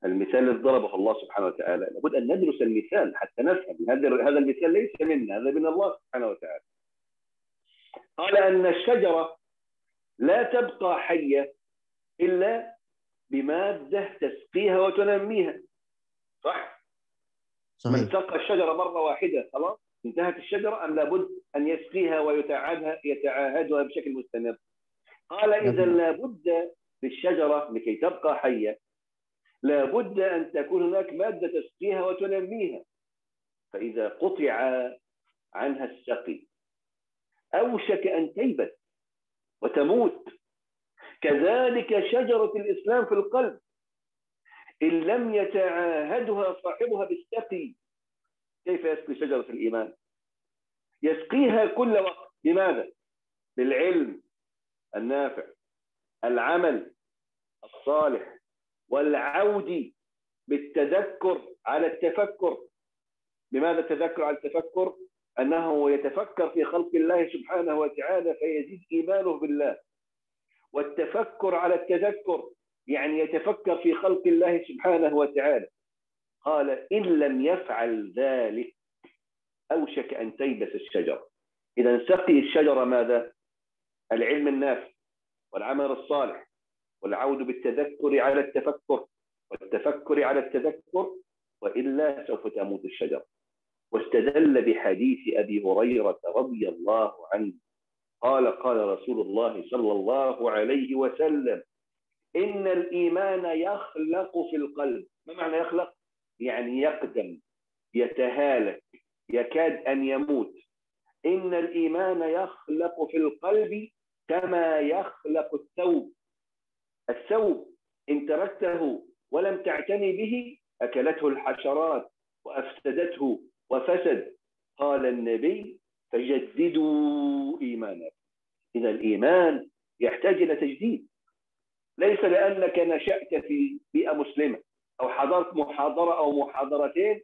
المثال الذي ضربه الله سبحانه وتعالى، لابد أن ندرس المثال حتى نفهم هذا المثال ليس منا، هذا من الله سبحانه وتعالى. قال أن الشجرة لا تبقى حية إلا بمادة تسقيها وتنميها. صح؟ صحيح. من سقى الشجرة مرة واحدة خلاص انتهت الشجرة أم لابد أن يسقيها ويتعاهدها بشكل مستمر؟ قال إذا لابد للشجرة لكي تبقى حية لابد أن تكون هناك مادة تسقيها وتنميها، فإذا قطع عنها السقي أوشك أن تيبس وتموت. كذلك شجرة الإسلام في القلب إن لم يتعاهدها صاحبها بالسقي، كيف يسقي شجرة الإيمان؟ يسقيها كل وقت. بماذا؟ بالعلم النافع، العمل الصالح، والعود بالتذكر على التفكر. بماذا التذكر على التفكر؟ أنه يتفكر في خلق الله سبحانه وتعالى فيزيد إيمانه بالله. والتفكر على التذكر يعني يتفكر في خلق الله سبحانه وتعالى. قال إن لم يفعل ذلك أوشك أن تيبس الشجرة. إذا سقي الشجرة ماذا؟ العلم النافع والعمل الصالح والعود بالتذكر على التفكر والتفكر على التذكر، وإلا سوف تموت الشجرة. واستدل بحديث أبي هريرة رضي الله عنه قال قال رسول الله صلى الله عليه وسلم إن الإيمان يخلق في القلب. ما معنى يخلق؟ يعني يقدم، يتهالك، يكاد أن يموت. إن الإيمان يخلق في القلب كما يخلق الثوب. الثوب إن تركته ولم تعتني به أكلته الحشرات وأفسدته وفسد. قال النبي فجددوا إيمانكم. إذا الإيمان يحتاج إلى تجديد، ليس لأنك نشأت في بيئة مسلمة أو حضرت محاضرة أو محاضرتين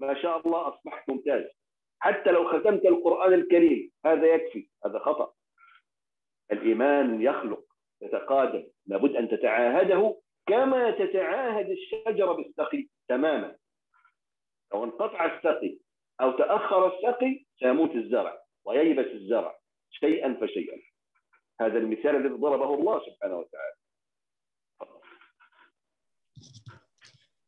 ما شاء الله أصبحت ممتاز. حتى لو ختمت القرآن الكريم هذا يكفي، هذا خطأ. الإيمان يخلق، يتقادم، لابد أن تتعاهده كما تتعاهد الشجرة بالسقي تماما. لو انقطع السقي أو تأخر السقي سيموت الزرع وييبس الزرع شيئا فشيئا. هذا المثال الذي ضربه الله سبحانه وتعالى.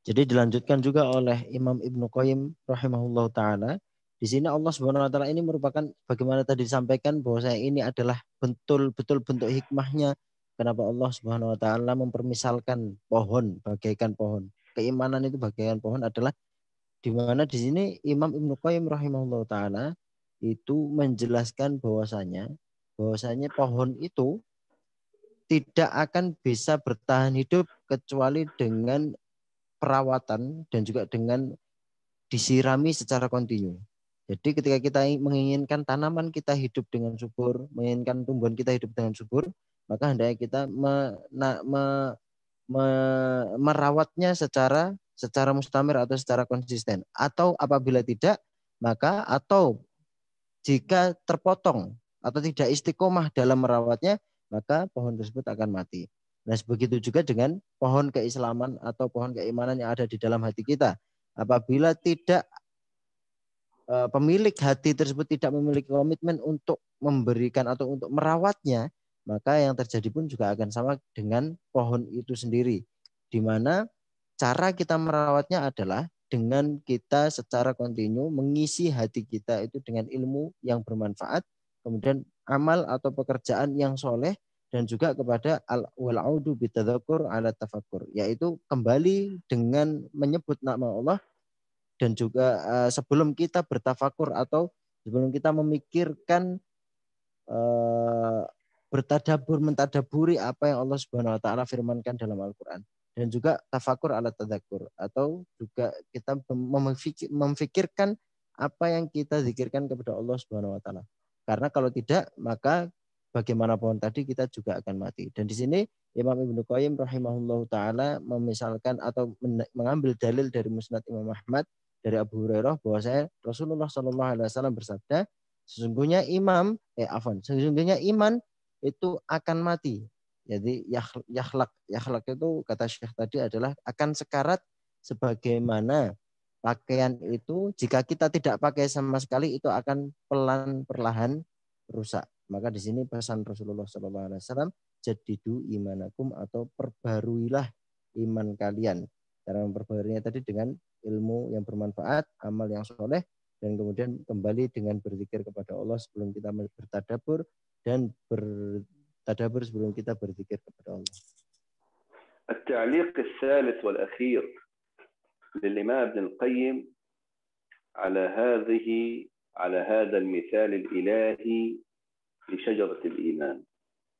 Jadi dilanjutkan juga oleh Imam Ibnu Qayyim rahimahullah ta'ala. Di sini Allah Subhanahu wa taala ini merupakan bagaimana tadi disampaikan bahwa ini adalah betul-betul bentuk hikmahnya kenapa Allah Subhanahu wa taala mempermisalkan pohon bagaikan pohon. Keimanan itu bagaikan pohon adalah di mana di sini Imam Ibnu Qayyim rahimahullah ta'ala itu menjelaskan bahwasanya pohon itu tidak akan bisa bertahan hidup kecuali dengan perawatan dan juga dengan disirami secara kontinu. Jadi ketika kita menginginkan tanaman kita hidup dengan subur, menginginkan tumbuhan kita hidup dengan subur, maka hendaknya kita merawatnya secara mustamir atau secara konsisten. Atau apabila tidak, maka atau jika terpotong atau tidak istiqomah dalam merawatnya, maka pohon tersebut akan mati. Nah, begitu juga dengan pohon keislaman atau pohon keimanan yang ada di dalam hati kita. Apabila tidak pemilik hati tersebut tidak memiliki komitmen untuk memberikan atau untuk merawatnya, maka yang terjadi pun juga akan sama dengan pohon itu sendiri. Di mana cara kita merawatnya adalah dengan kita secara kontinu mengisi hati kita itu dengan ilmu yang bermanfaat, kemudian amal atau pekerjaan yang soleh, dan juga kepada al-audu bitadzakur ala tafakkur, yaitu kembali dengan menyebut nama Allah dan juga sebelum kita bertafakur atau sebelum kita memikirkan bertadabur mentadaburi apa yang Allah Subhanahu wa taala firmankan dalam Al-Qur'an, dan juga tafakur ala tadzakur atau juga kita memfikirkan apa yang kita zikirkan kepada Allah Subhanahu wa taala. Karena kalau tidak maka bagaimana pohon tadi kita juga akan mati. Dan di sini Imam Ibnu Qayyim rahimahullahu taala memisalkan atau mengambil dalil dari Musnad Imam Ahmad dari Abu Hurairah bahwasanya Rasulullah sallallahu alaihi wasallam bersabda, sesungguhnya iman itu akan mati. Jadi yakhlak itu kata Syekh tadi adalah akan sekarat sebagaimana pakaian itu jika kita tidak pakai sama sekali itu akan perlahan rusak. Maka di sini pesan Rasulullah SAW, jadidu imanakum atau perbaruilah iman kalian. Cara memperbaruinya tadi dengan ilmu yang bermanfaat, amal yang soleh, dan kemudian kembali dengan berzikir kepada Allah sebelum kita bertadabur dan bertadabur sebelum kita berzikir kepada Allah. التعليق الثالث والأخير للإمام ابن القيم على هذا المثال الإلهي لشجرة الإيمان،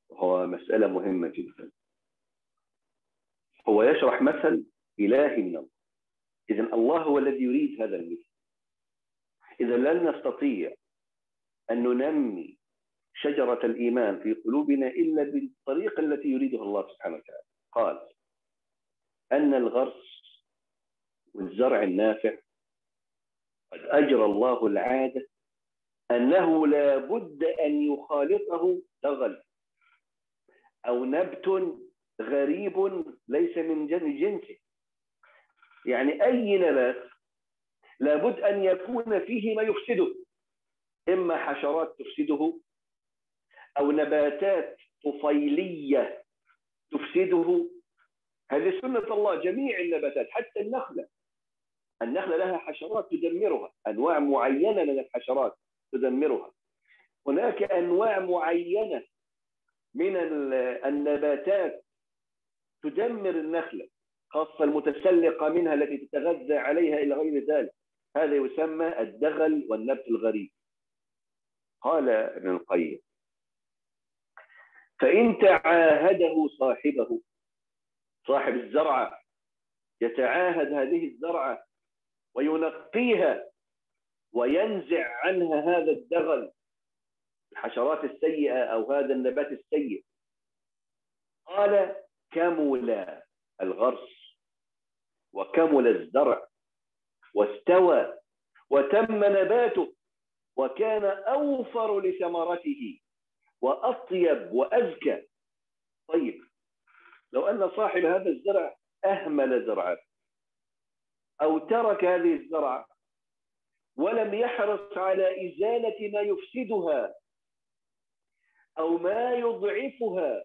وهو مسألة مهمة جدا. هو يشرح مثل إلهي من الله. إذن الله هو الذي يريد هذا المثل. إذا لن نستطيع أن ننمي شجرة الإيمان في قلوبنا إلا بالطريقة التي يريدها الله سبحانه وتعالى. قال أن الغرس والزرع النافع قد أجرى الله العادة أنه لا بد أن يخالطه دغل أو نبت غريب ليس من جنسه. يعني أي نبات لا بد أن يكون فيه ما يفسده، إما حشرات تفسده أو نباتات طفيلية تفسده. هذه سنة الله، جميع النباتات حتى النخلة النخلة لها حشرات تدمرها، أنواع معينة من الحشرات تدمرها. هناك أنواع معينة من النباتات تدمر النخلة، خاصة المتسلقة منها التي تتغذى عليها إلى غير ذلك. هذا يسمى الدغل والنبت الغريب. قال ابن القيم: فإن تعاهده صاحبه، صاحب الزرعة يتعاهد هذه الزرعة وينقيها وينزع عنها هذا الدغل، الحشرات السيئة أو هذا النبات السيء، قال: كمل الغرس وكمل الزرع واستوى وتم نباته وكان أوفر لثمرته وأطيب وأزكى. طيب، لو أن صاحب هذا الزرع أهمل زرعه أو ترك هذه الزرعة ولم يحرص على إزالة ما يفسدها أو ما يضعفها،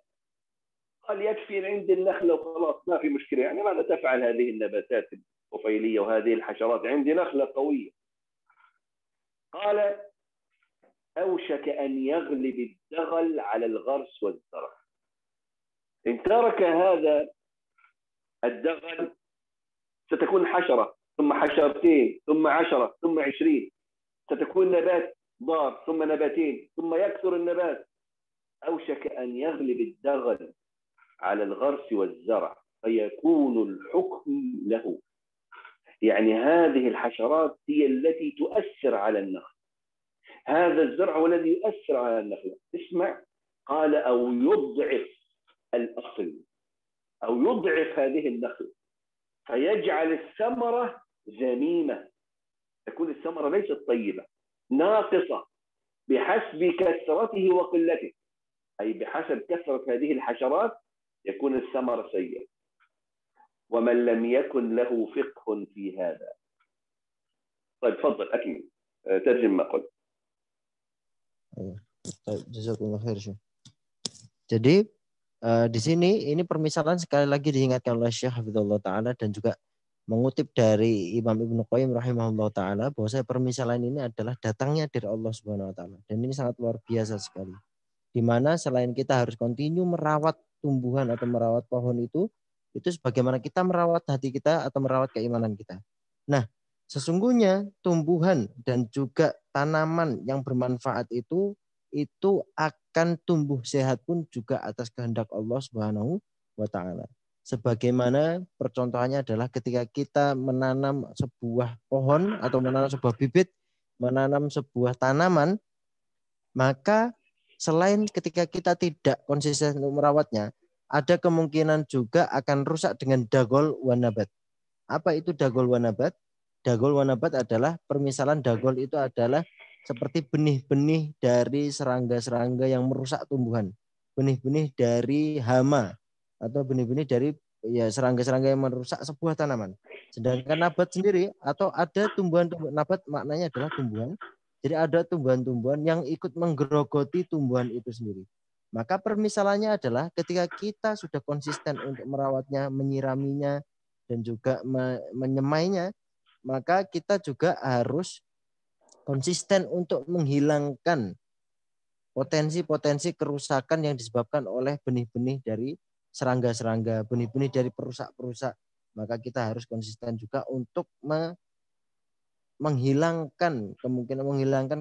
قال يكفي عند النخلة وخلاص ما في مشكلة، يعني ماذا تفعل هذه النباتات الطفيلية وهذه الحشرات؟ عندي نخلة قوية. قال: أوشك أن يغلب الدغل على الغرس والزرع. إن ترك هذا الدغل ستكون حشرة ثم حشرتين ثم 10 ثم 20، ستكون نبات ضار ثم نباتين ثم يكثر النبات. أوشك أن يغلب الدغل على الغرس والزرع فيكون الحكم له. يعني هذه الحشرات هي التي تؤثر على النخل، هذا الزرع هو الذي يؤثر على النخلة. اسمع، قال: أو يضعف الأصل أو يضعف هذه النخلة فيجعل الثمرة ذميمة، تكون الثمرة ليست طيبة، ناقصة بحسب كثرته وقلته، أي بحسب كثرة هذه الحشرات يكون الثمر سيء. ومن لم يكن له فقه في هذا. طيب تفضل أكمل، ترجم ما قلت. Baik, jazakumullah khair, Syekh. Jadi di sini ini permisalan sekali lagi diingatkan oleh Syekh Hafizahullah Ta'ala dan juga mengutip dari Imam Ibnu Qayyim rahimahullah Ta'ala bahwa permisalan ini adalah datangnya dari Allah Subhanahu Wa Ta'ala, dan ini sangat luar biasa sekali, di mana selain kita harus kontinu merawat tumbuhan atau merawat pohon itu sebagaimana kita merawat hati kita atau merawat keimanan kita. Nah, sesungguhnya tumbuhan dan juga tanaman yang bermanfaat itu akan tumbuh sehat pun juga atas kehendak Allah Subhanahu wa Ta'ala. Sebagaimana percontohannya adalah ketika kita menanam sebuah pohon atau menanam sebuah bibit, menanam sebuah tanaman, maka selain ketika kita tidak konsisten untuk merawatnya, ada kemungkinan juga akan rusak dengan dagol wanabat. Apa itu dagol wanabat? Dagol wanabat adalah permisalan dagol itu adalah seperti benih-benih dari serangga-serangga yang merusak tumbuhan, benih-benih dari hama atau benih-benih dari serangga-serangga yang merusak sebuah tanaman. Sedangkan nabat sendiri atau ada tumbuhan-tumbuhan, nabat maknanya adalah tumbuhan. Jadi ada tumbuhan-tumbuhan yang ikut menggerogoti tumbuhan itu sendiri. Maka permisalannya adalah ketika kita sudah konsisten untuk merawatnya, menyiraminya, dan juga menyemainya, maka kita juga harus konsisten untuk menghilangkan potensi-potensi kerusakan yang disebabkan oleh benih-benih dari serangga-serangga, benih-benih dari perusak-perusak. Maka kita harus konsisten juga untuk menghilangkan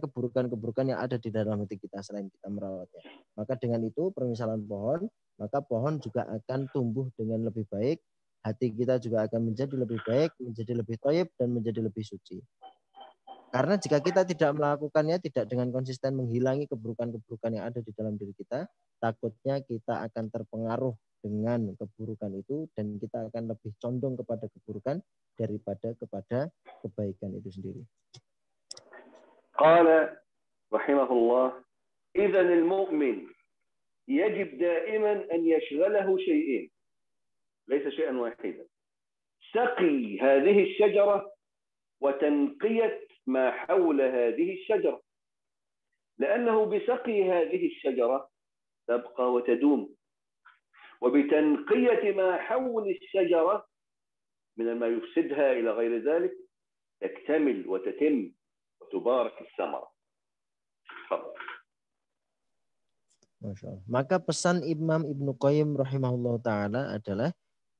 keburukan-keburukan yang ada di dalam hati kita selain kita merawatnya. Maka dengan itu permisalan pohon, maka pohon juga akan tumbuh dengan lebih baik, hati kita juga akan menjadi lebih baik, menjadi lebih thayyib dan menjadi lebih suci. Karena jika kita tidak melakukannya, tidak dengan konsisten menghilangi keburukan-keburukan yang ada di dalam diri kita, takutnya kita akan terpengaruh dengan keburukan itu dan kita akan lebih condong kepada keburukan daripada kepada kebaikan itu sendiri. قال رحمه الله: إذن المؤمن يجب دائما أن يشغله شيئين، ليس شيئا واحدا: سقي هذه الشجرة وتنقية ما حول هذه الشجرة، لأنه بسقي هذه الشجرة تبقى وتدوم، وبتنقية ما حول الشجرة من ما يفسدها إلى غير ذلك تكتمل وتتم وتبارك الثمرة. تفضل. Masya Allah. Maka pesan Imam Ibnu Qayyim rahimahullah ta'ala adalah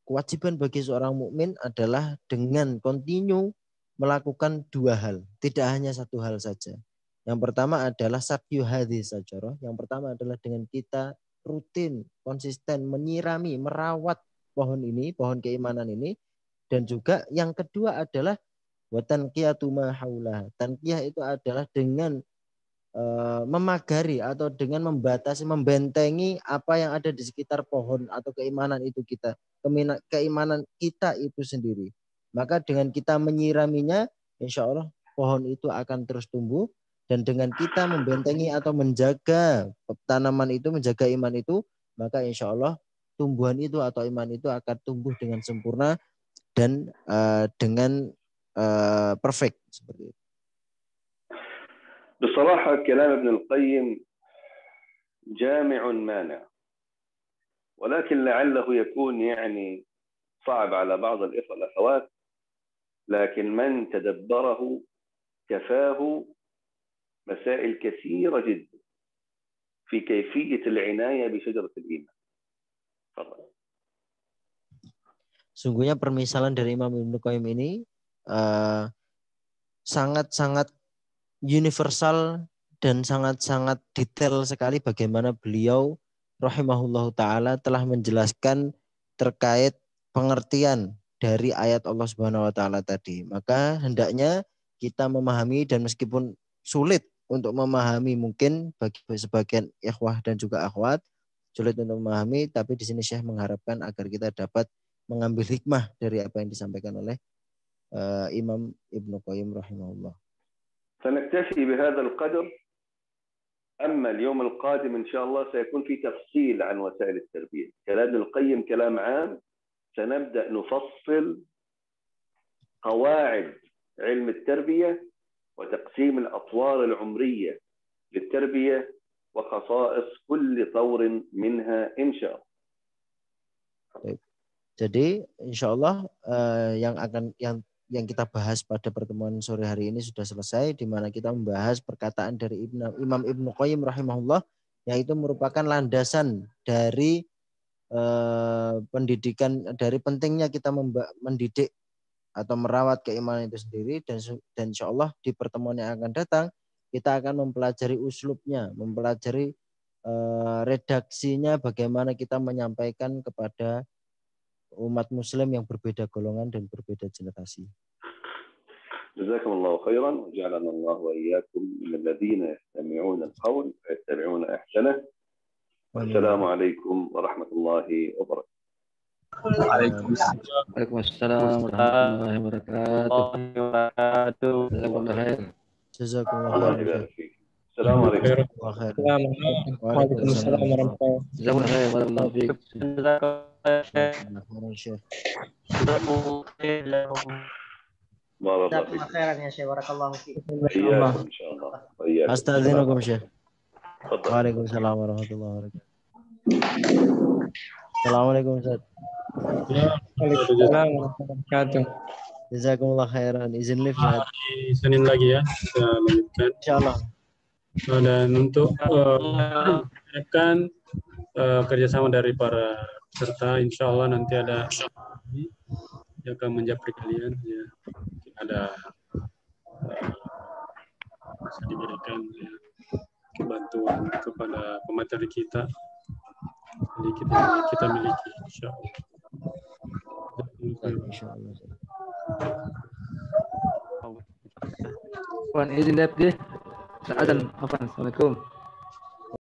kewajiban bagi seorang mukmin adalah dengan kontinu melakukan dua hal. Tidak hanya satu hal saja. Yang pertama adalah sakyu hadis sajarah. Yang pertama adalah dengan kita rutin, konsisten, menyirami, merawat pohon ini, pohon keimanan ini. Dan juga yang kedua adalah watanqiyatu ma haulah. Tanqiyah itu adalah dengan memagari atau dengan membatasi, membentengi apa yang ada di sekitar pohon atau keimanan itu kita, keimanan kita itu sendiri. Maka dengan kita menyiraminya, insya Allah pohon itu akan terus tumbuh. Dan dengan kita membentengi atau menjaga tanaman itu, menjaga iman itu, maka insya Allah tumbuhan itu atau iman itu akan tumbuh dengan sempurna dan dengan perfect seperti itu. بصراحة كلام ابن القيم جامع مانع، ولكن لعله يكون يعني صعب على بعض الإخوة والأخوات، لكن من تدبره كفاه مسائل كثيرة جدا في كيفية العناية بشجرة الإيمان. تفضل. Sungguhnya permisalan dari Imam Ibnu Qayyim ini sangat-sangat universal dan sangat-sangat detail sekali bagaimana beliau rahimahullahu ta'ala telah menjelaskan terkait pengertian dari ayat Allah Subhanahu wa ta'ala tadi. Maka hendaknya kita memahami, dan meskipun sulit untuk memahami mungkin bagi sebagian ikhwah dan juga akhwat, sulit untuk memahami, tapi di sini Syekh mengharapkan agar kita dapat mengambil hikmah dari apa yang disampaikan oleh Imam Ibnu Qayyim rahimahullah. سنكتفي بهذا القدر. أما اليوم القادم إن شاء الله سيكون في تفصيل عن وسائل التربية. كلام القيم كلام عام، سنبدأ نفصل قواعد علم التربية وتقسيم الأطوار العمرية للتربية وخصائص كل طور منها إن شاء الله. Jadi insya Allah yang kita bahas pada pertemuan sore hari ini sudah selesai, di mana kita membahas perkataan dari Imam Ibnu Qayyim rahimahullah, yaitu merupakan landasan dari pendidikan, dari pentingnya kita mendidik atau merawat keimanan itu sendiri. Dan insya Allah di pertemuan yang akan datang kita akan mempelajari uslubnya, mempelajari redaksinya, bagaimana kita menyampaikan kepada umat muslim yang berbeda golongan dan berbeda generasi. جزاكم الله خيرا وجعلنا الله وإياكم من الذين يستمعون القول ويتبعون أحسنه. والسلام عليكم ورحمة الله وبركاته. وعليكم السلام ورحمة الله وبركاته. جزاكم الله الله خير. يبارك فيك. السلام عليكم. وعليكم السلام ورحمة الله. جزاكم الله خير. بارك الله فيك. بارك الله فيك. خيرا يا شيخ، بارك الله فيك. إياكم إن شاء الله. وإياكم. أستأذنكم شيخ. تفضل. وعليكم السلام ورحمة الله وبركاته. Assalamualaikum Ustaz. Waalaikumsalam warahmatullahi wabarakatuh. Jazakumullah khairan. Izin lift Ustaz. Di Senin lagi ya, kita lanjutkan. Insyaallah. Dan untuk kerjasama dari para peserta, insya Allah nanti ada yang akan menjapri kalian ya. Ada bisa diberikan ya, bantuan kepada pemateri kita. Jadi kita miliki insya Allah. Insyaallah. Wan izin lihat deh. Azan. Assalamualaikum.